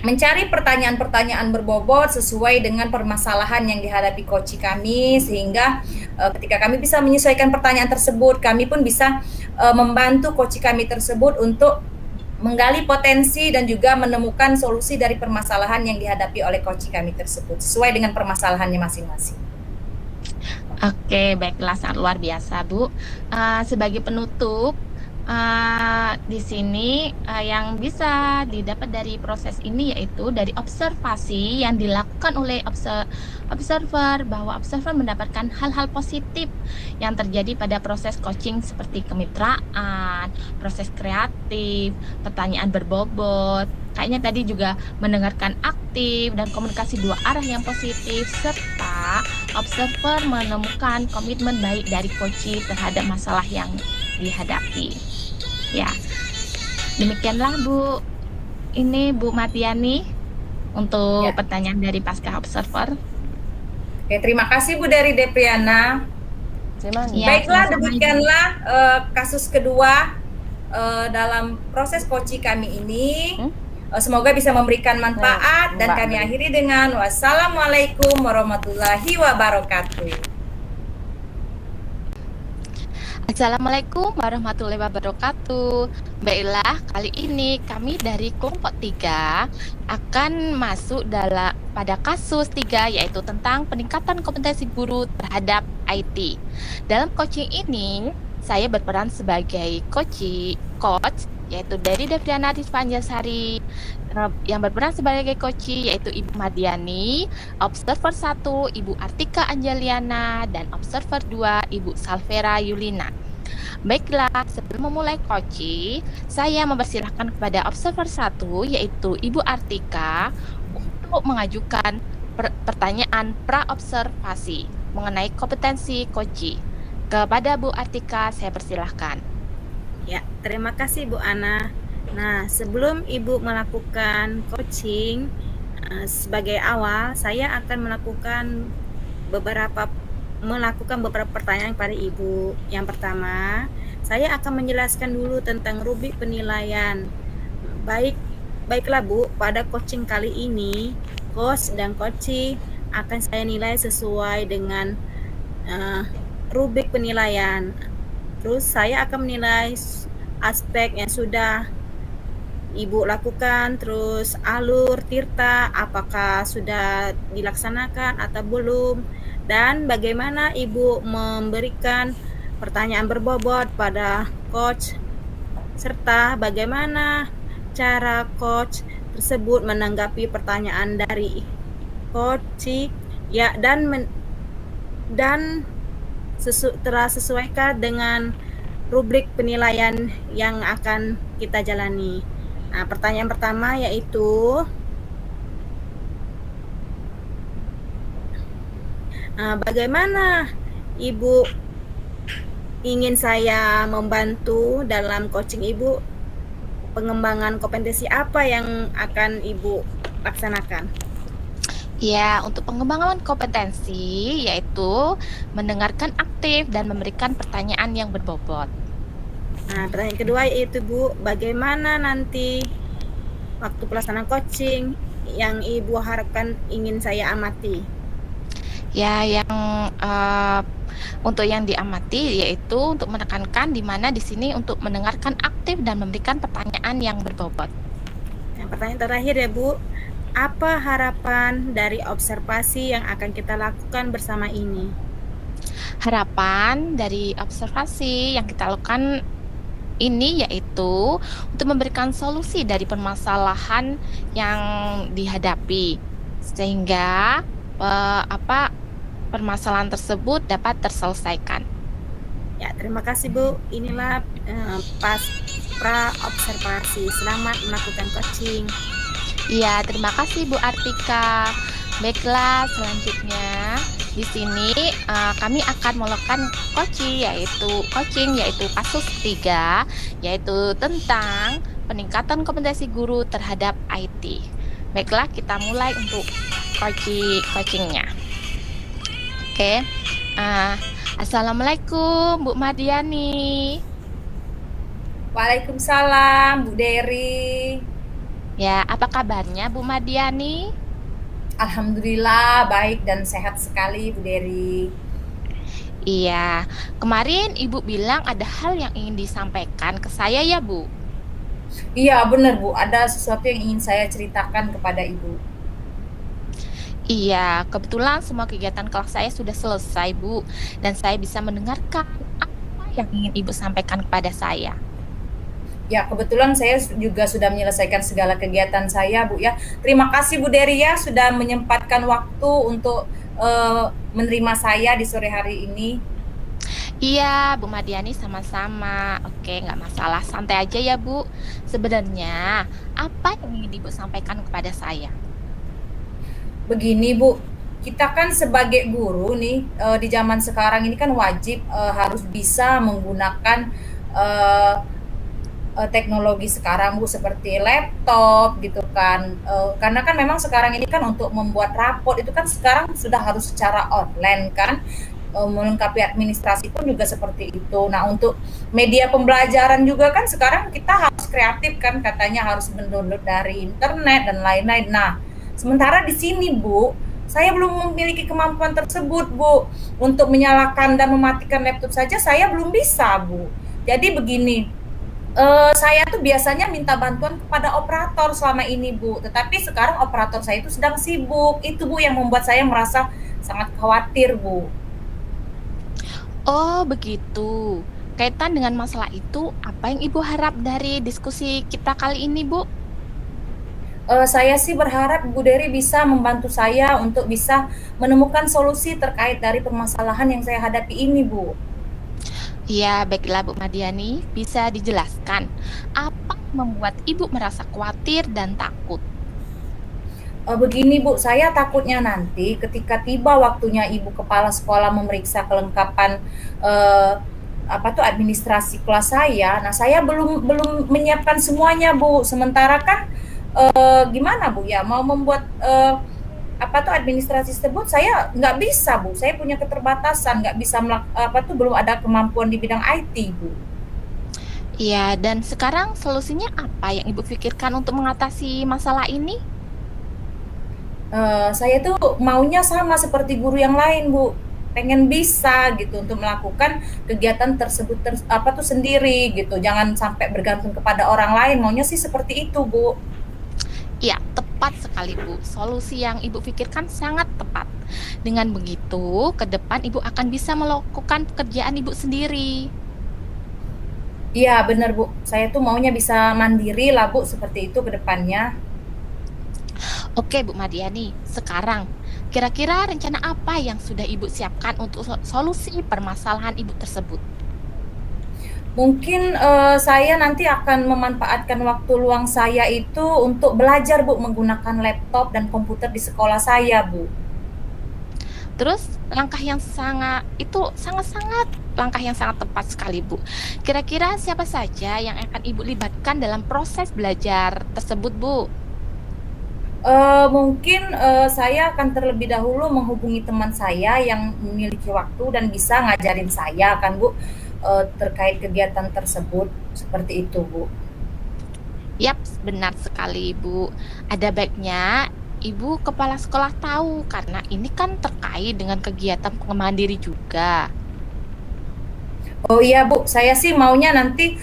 mencari pertanyaan-pertanyaan berbobot sesuai dengan permasalahan yang dihadapi coaching kami, sehingga ketika kami bisa menyesuaikan pertanyaan tersebut, kami pun bisa membantu coaching kami tersebut untuk menggali potensi dan juga menemukan solusi dari permasalahan yang dihadapi oleh coaching kami tersebut sesuai dengan permasalahannya masing-masing. Oke, baiklah, sangat luar biasa Bu. Sebagai penutup, di sini yang bisa didapat dari proses ini yaitu dari observasi yang dilakukan oleh observer, bahwa observer mendapatkan hal-hal positif yang terjadi pada proses coaching seperti kemitraan, proses kreatif, pertanyaan berbobot. Kayaknya tadi juga mendengarkan aktif dan komunikasi dua arah yang positif, serta observer menemukan komitmen baik dari coaching terhadap masalah yang dihadapi. Ya, demikianlah Bu. Ini Bu Mardiani untuk pertanyaan dari pasca observer. Oke, terima kasih Bu dari Depriana. Terima kasih. Ya, Baiklah, sama-sama, demikianlah kasus kedua dalam proses coaching kami ini. Semoga bisa memberikan manfaat dan kami akhiri dengan wassalamualaikum warahmatullahi wabarakatuh. Assalamualaikum warahmatullahi wabarakatuh. Baiklah, kali ini kami dari kelompok 3 akan masuk pada kasus 3, yaitu tentang peningkatan kompetensi guru terhadap IT. Dalam coaching ini, saya berperan sebagai coach, yaitu dari Depriana Rizvanjasari. Yang berperan sebagai coach yaitu Ibu Madiani, observer 1 Ibu Artika Anjaliana, dan observer 2 Ibu Salvera Yulina. Baiklah, sebelum memulai coaching, saya mempersilahkan kepada observer 1 yaitu Ibu Artika untuk mengajukan pertanyaan pra-observasi mengenai kompetensi coaching. Kepada Bu Artika, saya persilahkan. Ya, terima kasih Bu Ana. Nah, sebelum Ibu melakukan coaching, sebagai awal saya akan melakukan beberapa pertanyaan kepada Ibu. Yang pertama, saya akan menjelaskan dulu tentang rubrik penilaian. Baiklah Bu, pada coaching kali ini, coach dan coachee akan saya nilai sesuai dengan rubrik penilaian. Terus saya akan menilai aspek yang sudah Ibu lakukan, terus alur tirta apakah sudah dilaksanakan atau belum, dan bagaimana Ibu memberikan pertanyaan berbobot pada coach, serta bagaimana cara coach tersebut menanggapi pertanyaan dari coach, ya, dan telah sesuaikan dengan rubrik penilaian yang akan kita jalani. Nah, pertanyaan pertama yaitu bagaimana Ibu ingin saya membantu dalam coaching Ibu? Pengembangan kompetensi apa yang akan Ibu laksanakan? Ya, untuk pengembangan kompetensi yaitu mendengarkan aktif dan memberikan pertanyaan yang berbobot. Nah, pertanyaan kedua yaitu Bu, bagaimana nanti waktu pelaksanaan coaching yang Ibu harapkan ingin saya amati? Ya, untuk yang diamati yaitu untuk menekankan di mana di sini untuk mendengarkan aktif dan memberikan pertanyaan yang berbobot. Yang pertanyaan terakhir ya Bu, apa harapan dari observasi yang akan kita lakukan bersama ini? Harapan dari observasi yang kita lakukan ini yaitu untuk memberikan solusi dari permasalahan yang dihadapi sehingga permasalahan tersebut dapat terselesaikan. Ya, terima kasih Bu. Inilah pra observasi. Selamat melakukan coaching. Iya, terima kasih Bu Artika. Baiklah, selanjutnya di sini kami akan melakukan coaching yaitu kasus 3 yaitu tentang peningkatan kompetensi guru terhadap IT. Baiklah, kita mulai untuk coachingnya. Oke. Assalamualaikum Bu Madiani. Waalaikumsalam Bu Dery. Ya, apa kabarnya Bu Madiani? Alhamdulillah baik dan sehat sekali Bu Dery. Iya, kemarin Ibu bilang ada hal yang ingin disampaikan ke saya ya Bu? Iya benar Bu, ada sesuatu yang ingin saya ceritakan kepada Ibu. Iya, kebetulan semua kegiatan kelas saya sudah selesai Bu, dan saya bisa mendengarkan apa yang ingin Ibu sampaikan kepada saya. Ya, kebetulan saya juga sudah menyelesaikan segala kegiatan saya, Bu ya. Terima kasih Bu Dery ya sudah menyempatkan waktu untuk menerima saya di sore hari ini. Iya, Bu Madiani sama-sama. Oke, nggak masalah. Santai aja ya, Bu. Sebenarnya, apa yang ingin Ibu sampaikan kepada saya? Begini Bu, kita kan sebagai guru nih, di zaman sekarang ini kan wajib harus bisa menggunakan teknologi sekarang Bu, seperti laptop gitu kan. Karena kan memang sekarang ini kan untuk membuat raport itu kan sekarang sudah harus secara online kan. Melengkapi administrasi pun juga seperti itu. Nah, untuk media pembelajaran juga kan sekarang kita harus kreatif kan, katanya harus mendownload dari internet dan lain-lain. Nah, sementara di sini Bu, saya belum memiliki kemampuan tersebut Bu. Untuk menyalakan dan mematikan laptop saja saya belum bisa Bu. Jadi begini, saya tuh biasanya minta bantuan kepada operator selama ini Bu, tetapi sekarang operator saya itu sedang sibuk. Itu Bu yang membuat saya merasa sangat khawatir Bu. Oh, begitu. Kaitan dengan masalah itu, apa yang Ibu harap dari diskusi kita kali ini, Bu? Saya sih berharap Bu Dery bisa membantu saya untuk bisa menemukan solusi terkait dari permasalahan yang saya hadapi ini Bu. Ya, baiklah Bu Madiani, bisa dijelaskan apa yang membuat Ibu merasa khawatir dan takut? Begini Bu, saya takutnya nanti ketika tiba waktunya Ibu Kepala Sekolah memeriksa kelengkapan administrasi kelas saya. Nah, saya belum belum menyiapkan semuanya Bu. Sementara kan gimana Bu ya, mau membuat administrasi tersebut saya nggak bisa Bu. Saya punya keterbatasan, nggak bisa belum ada kemampuan di bidang IT Bu. Ya, dan sekarang solusinya apa yang Ibu pikirkan untuk mengatasi masalah ini? Saya tuh maunya sama seperti guru yang lain Bu, pengen bisa gitu untuk melakukan kegiatan tersebut sendiri gitu, jangan sampai bergantung kepada orang lain, maunya sih seperti itu Bu. Ya, tepat sekali Bu. Solusi yang Ibu pikirkan sangat tepat. Dengan begitu, ke depan Ibu akan bisa melakukan pekerjaan Ibu sendiri. Iya benar Bu, saya tuh maunya bisa mandiri lah Bu, seperti itu ke depannya. Oke Bu Madiani, sekarang kira-kira rencana apa yang sudah Ibu siapkan untuk solusi permasalahan Ibu tersebut? Mungkin saya nanti akan memanfaatkan waktu luang saya itu untuk belajar Bu, menggunakan laptop dan komputer di sekolah saya Bu. Terus langkah yang sangat tepat sekali Bu. Kira-kira siapa saja yang akan Ibu libatkan dalam proses belajar tersebut Bu? Mungkin saya akan terlebih dahulu menghubungi teman saya yang memiliki waktu dan bisa ngajarin saya kan Bu, terkait kegiatan tersebut, seperti itu Bu. Yap, benar sekali Ibu. Ada baiknya Ibu kepala sekolah tahu karena ini kan terkait dengan kegiatan pengembangan diri juga. Oh iya Bu, saya sih maunya nanti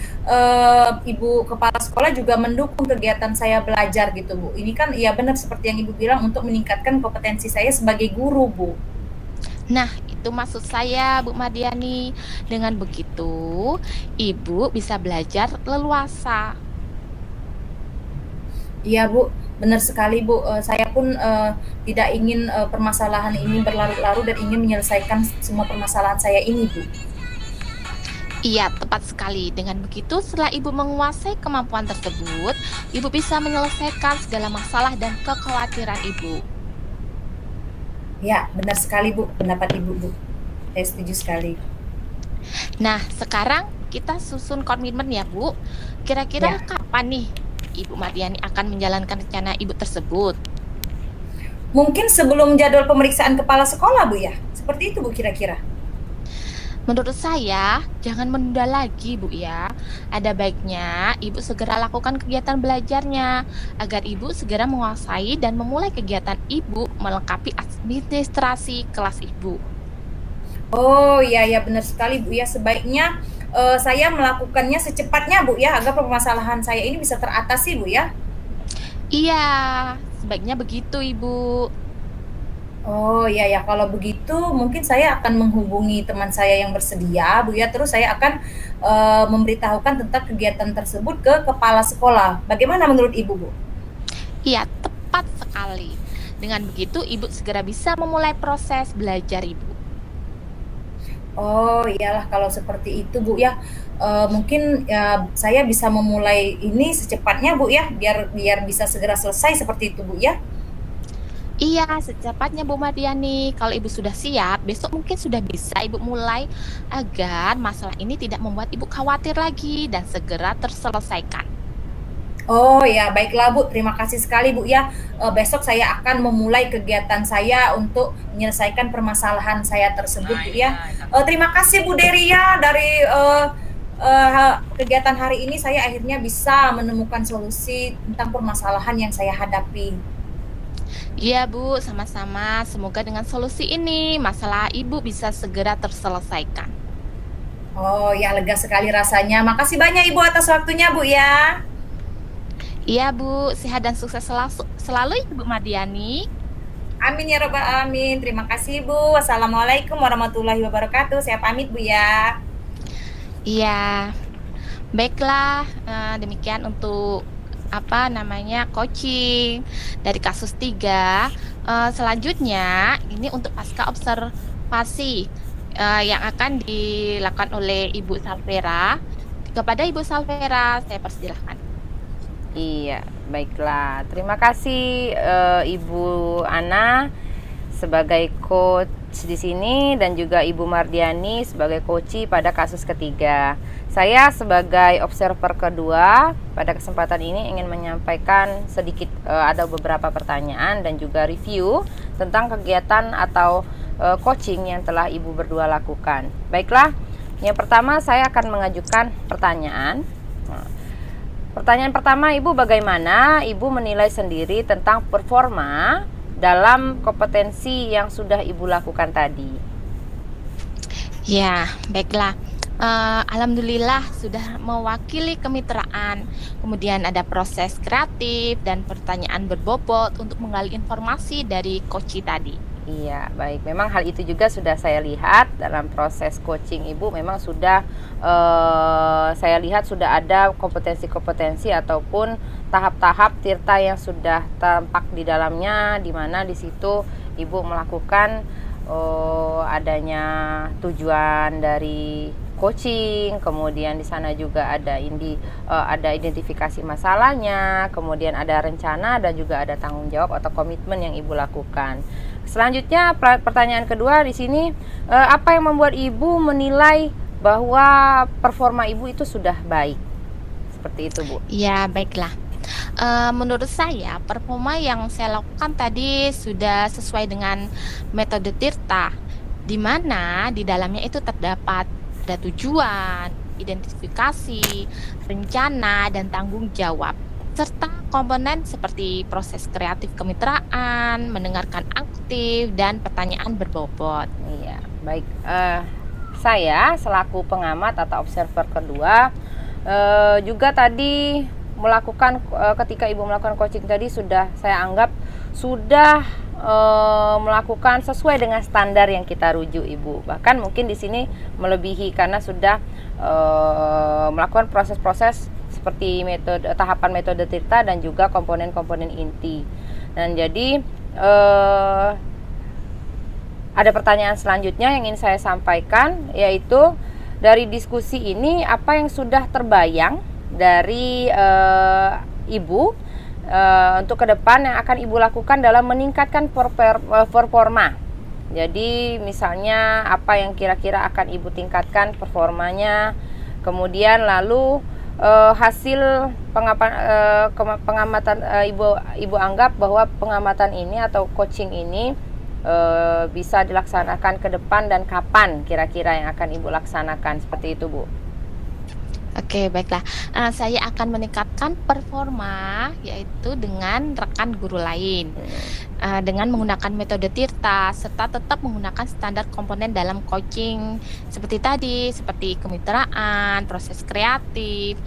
Ibu Kepala Sekolah juga mendukung kegiatan saya belajar gitu Bu. Ini kan iya benar seperti yang Ibu bilang untuk meningkatkan kompetensi saya sebagai guru Bu. Nah, itu maksud saya Bu Madiani. Dengan begitu, Ibu bisa belajar leluasa. Iya Bu, benar sekali Bu. Saya pun tidak ingin permasalahan ini berlarut-larut dan ingin menyelesaikan semua permasalahan saya ini Bu. Iya, tepat sekali. Dengan begitu, setelah Ibu menguasai kemampuan tersebut, Ibu bisa menyelesaikan segala masalah dan kekhawatiran Ibu. Ya, benar sekali Bu, pendapat Ibu Bu. Saya setuju sekali. Nah, sekarang kita susun komitmen ya Bu. Kira-kira kapan nih Ibu Madiani akan menjalankan rencana Ibu tersebut? Mungkin sebelum jadwal pemeriksaan kepala sekolah Bu ya? Seperti itu Bu kira-kira. Menurut saya, jangan menunda lagi Bu ya. Ada baiknya Ibu segera lakukan kegiatan belajarnya agar Ibu segera menguasai dan memulai kegiatan Ibu melengkapi administrasi kelas Ibu. Oh iya ya benar sekali Bu ya, sebaiknya saya melakukannya secepatnya Bu ya, agar permasalahan saya ini bisa teratasi Bu ya. Iya, sebaiknya begitu Ibu. Oh iya ya, kalau begitu mungkin saya akan menghubungi teman saya yang bersedia Bu ya, terus saya akan memberitahukan tentang kegiatan tersebut ke kepala sekolah. Bagaimana menurut Ibu Bu? Iya, tepat sekali. Dengan begitu Ibu segera bisa memulai proses belajar Ibu. Oh iyalah kalau seperti itu Bu ya, mungkin ya saya bisa memulai ini secepatnya Bu ya, biar bisa segera selesai seperti itu Bu ya. Iya, secepatnya Bu Mardiani. Kalau Ibu sudah siap, besok mungkin sudah bisa Ibu mulai agar masalah ini tidak membuat Ibu khawatir lagi dan segera terselesaikan. Oh ya, baiklah Bu. Terima kasih sekali Bu ya. Besok saya akan memulai kegiatan saya untuk menyelesaikan permasalahan saya tersebut Bu ya. Terima kasih Bu Deria dari kegiatan hari ini saya akhirnya bisa menemukan solusi tentang permasalahan yang saya hadapi. Iya Bu, sama-sama. Semoga dengan solusi ini masalah Ibu bisa segera terselesaikan. Oh ya, lega sekali rasanya. Makasih banyak Ibu atas waktunya Bu ya. Iya Bu, sehat dan sukses selalu Ibu Mardiani. Amin ya robbal alamin. Terima kasih Bu. Wassalamualaikum warahmatullahi wabarakatuh. Saya pamit Bu ya. Iya, baiklah. Demikian untuk coaching dari kasus 3. Selanjutnya ini untuk pasca observasi yang akan dilakukan oleh Ibu Salvera. Kepada Ibu Salvera saya persilahkan. Iya, baiklah. Terima kasih Ibu Ana sebagai coach di sini dan juga Ibu Mardiani sebagai coach pada kasus ketiga. Saya sebagai observer kedua pada kesempatan ini ingin menyampaikan sedikit ada beberapa pertanyaan dan juga review tentang kegiatan atau coaching yang telah Ibu berdua lakukan. Baiklah, yang pertama saya akan mengajukan pertanyaan. Pertanyaan pertama, Ibu, bagaimana Ibu menilai sendiri tentang performa dalam kompetensi yang sudah Ibu lakukan tadi? Ya, baiklah. Alhamdulillah sudah mewakili kemitraan. Kemudian ada proses kreatif dan pertanyaan berbobot untuk menggali informasi dari coach tadi. Iya, baik. Memang hal itu juga sudah saya lihat dalam proses coaching Ibu. Memang sudah saya lihat sudah ada kompetensi-kompetensi ataupun tahap-tahap tirta yang sudah tampak di dalamnya, di mana di situ Ibu melakukan adanya tujuan dari coaching, kemudian di sana juga ada identifikasi masalahnya, kemudian ada rencana dan juga ada tanggung jawab atau komitmen yang Ibu lakukan. Selanjutnya pertanyaan kedua di sini, apa yang membuat Ibu menilai bahwa performa Ibu itu sudah baik? Seperti itu, Bu. Ya, baiklah. Menurut saya performa yang saya lakukan tadi sudah sesuai dengan metode Tirta, di mana di dalamnya itu terdapat ada tujuan, identifikasi, rencana, dan tanggung jawab, serta komponen seperti proses kreatif kemitraan, mendengarkan aktif, dan pertanyaan berbobot. Iya, baik. Saya selaku pengamat atau observer kedua juga tadi melakukan ketika Ibu melakukan coaching tadi sudah saya anggap sudah melakukan sesuai dengan standar yang kita rujuk, Ibu. Bahkan mungkin di sini melebihi karena sudah melakukan proses-proses seperti tahapan metode Tirta dan juga komponen-komponen inti. Dan jadi ada pertanyaan selanjutnya yang ingin saya sampaikan, yaitu dari diskusi ini apa yang sudah terbayang dari Ibu untuk ke depan yang akan Ibu lakukan dalam meningkatkan performa. Jadi misalnya apa yang kira-kira akan Ibu tingkatkan performanya, kemudian lalu hasil pengamatan Ibu anggap bahwa pengamatan ini atau coaching ini bisa dilaksanakan ke depan dan kapan kira-kira yang akan Ibu laksanakan, seperti itu, Bu. Oke, baiklah. Saya akan meningkatkan performa yaitu dengan rekan guru lain dengan menggunakan metode Tirta serta tetap menggunakan standar komponen dalam coaching seperti tadi, seperti kemitraan, proses kreatif,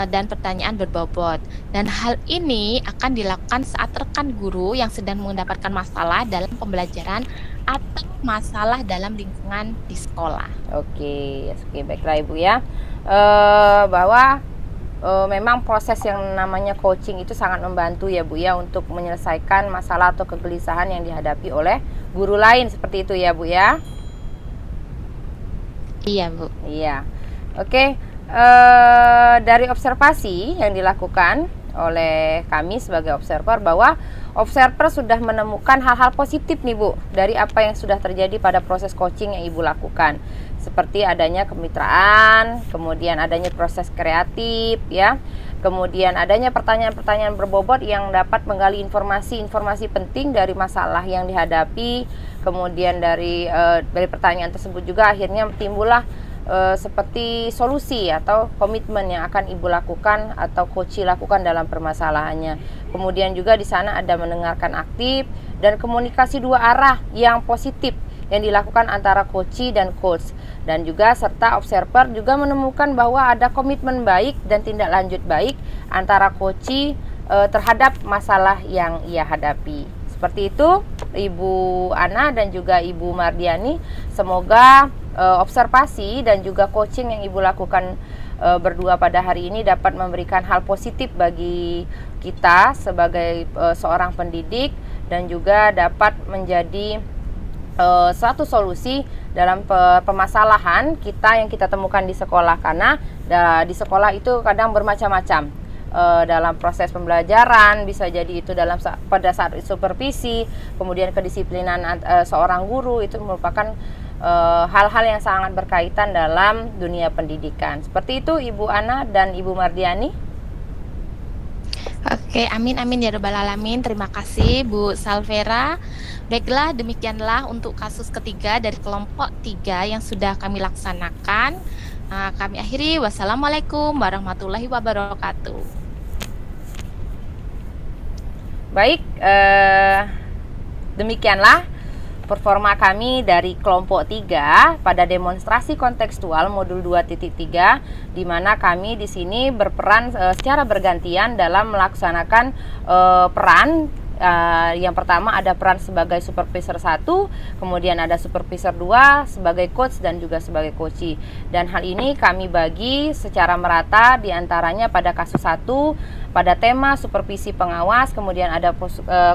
dan pertanyaan berbobot. Dan hal ini akan dilakukan saat rekan guru yang sedang mendapatkan masalah dalam pembelajaran atau masalah dalam lingkungan di sekolah. Oke, baiklah Ibu ya. Bahwa memang proses yang namanya coaching itu sangat membantu ya Bu ya untuk menyelesaikan masalah atau kegelisahan yang dihadapi oleh guru lain, seperti itu ya Bu ya. Iya Bu. Iya. Oke, dari observasi yang dilakukan oleh kami sebagai observer bahwa observer sudah menemukan hal-hal positif nih Bu dari apa yang sudah terjadi pada proses coaching yang Ibu lakukan, seperti adanya kemitraan, kemudian adanya proses kreatif ya, kemudian adanya pertanyaan-pertanyaan berbobot yang dapat menggali informasi-informasi penting dari masalah yang dihadapi. Kemudian dari pertanyaan tersebut juga akhirnya timbullah seperti solusi atau komitmen yang akan Ibu lakukan atau coach lakukan dalam permasalahannya. Kemudian juga di sana ada mendengarkan aktif dan komunikasi dua arah yang positif yang dilakukan antara coach dan coach, dan juga serta observer juga menemukan bahwa ada komitmen baik dan tindak lanjut baik antara coach terhadap masalah yang ia hadapi. Seperti itu Ibu Ana dan juga Ibu Mardiani. Semoga observasi dan juga coaching yang Ibu lakukan berdua pada hari ini dapat memberikan hal positif bagi kita sebagai seorang pendidik, dan juga dapat menjadi suatu solusi dalam permasalahan kita yang kita temukan di sekolah, karena di sekolah itu kadang bermacam-macam. Dalam proses pembelajaran, bisa jadi itu pada saat supervisi, kemudian kedisiplinan seorang guru, itu merupakan hal-hal yang sangat berkaitan dalam dunia pendidikan. Seperti itu Ibu Ana dan Ibu Mardiani. Oke, amin amin ya rabbal alamin. Terima kasih Bu Salvera. Baiklah, demikianlah untuk kasus ketiga dari kelompok 3 yang sudah kami laksanakan. Kami akhiri. Wassalamualaikum warahmatullahi wabarakatuh. Baik, demikianlah performa kami dari kelompok 3 pada demonstrasi kontekstual modul 2.3, di mana kami di sini berperan secara bergantian dalam melaksanakan peran. Yang pertama ada peran sebagai supervisor 1, kemudian ada supervisor 2 sebagai coach dan juga sebagai coachee. Dan hal ini kami bagi secara merata, diantaranya pada kasus 1 pada tema supervisi pengawas, kemudian ada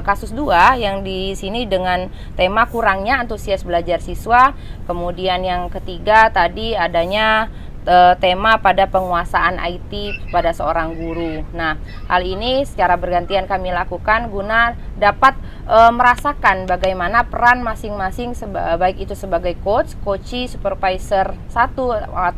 kasus 2 yang di sini dengan tema kurangnya antusias belajar siswa, kemudian yang ketiga tadi adanya tema pada penguasaan IT pada seorang guru. Nah, hal ini secara bergantian kami lakukan guna dapat merasakan bagaimana peran masing-masing, baik itu sebagai coach, coachee, supervisor 1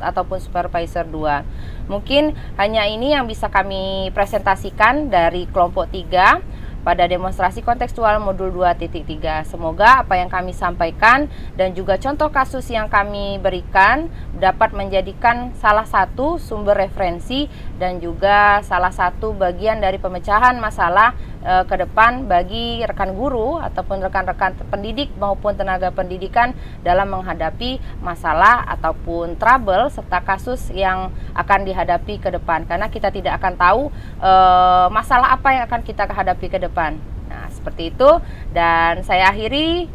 ataupun supervisor 2. Mungkin hanya ini yang bisa kami presentasikan dari kelompok 3 pada demonstrasi kontekstual modul 2.3. Semoga apa yang kami sampaikan dan juga contoh kasus yang kami berikan dapat menjadikan salah satu sumber referensi dan juga salah satu bagian dari pemecahan masalah ke depan bagi rekan guru ataupun rekan-rekan pendidik maupun tenaga pendidikan dalam menghadapi masalah ataupun trouble serta kasus yang akan dihadapi ke depan, karena kita tidak akan tahu masalah apa yang akan kita hadapi ke depan. Nah, seperti itu, dan saya akhiri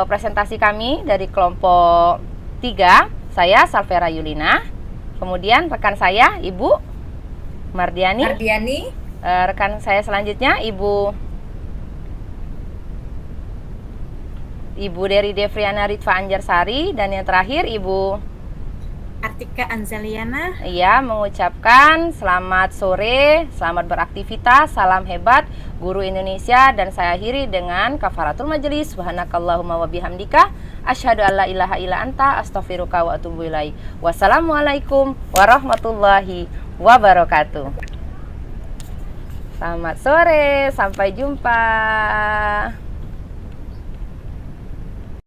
presentasi kami dari kelompok 3. Saya Salvera Yulina, kemudian rekan saya Ibu Mardiani. Rekan saya selanjutnya Ibu Deri Devriana Ritva Anjarsari, dan yang terakhir Ibu Artika Anzaliana. Iya, mengucapkan selamat sore, selamat beraktivitas, salam hebat guru Indonesia, dan saya akhiri dengan kafaratul majelis. Subhanakallahumma wa bihamdika asyhadu alla ilaha illa anta astaghfiruka wa atubu ilaik. Wassalamualaikum warahmatullahi wabarakatuh. Selamat sore, sampai jumpa.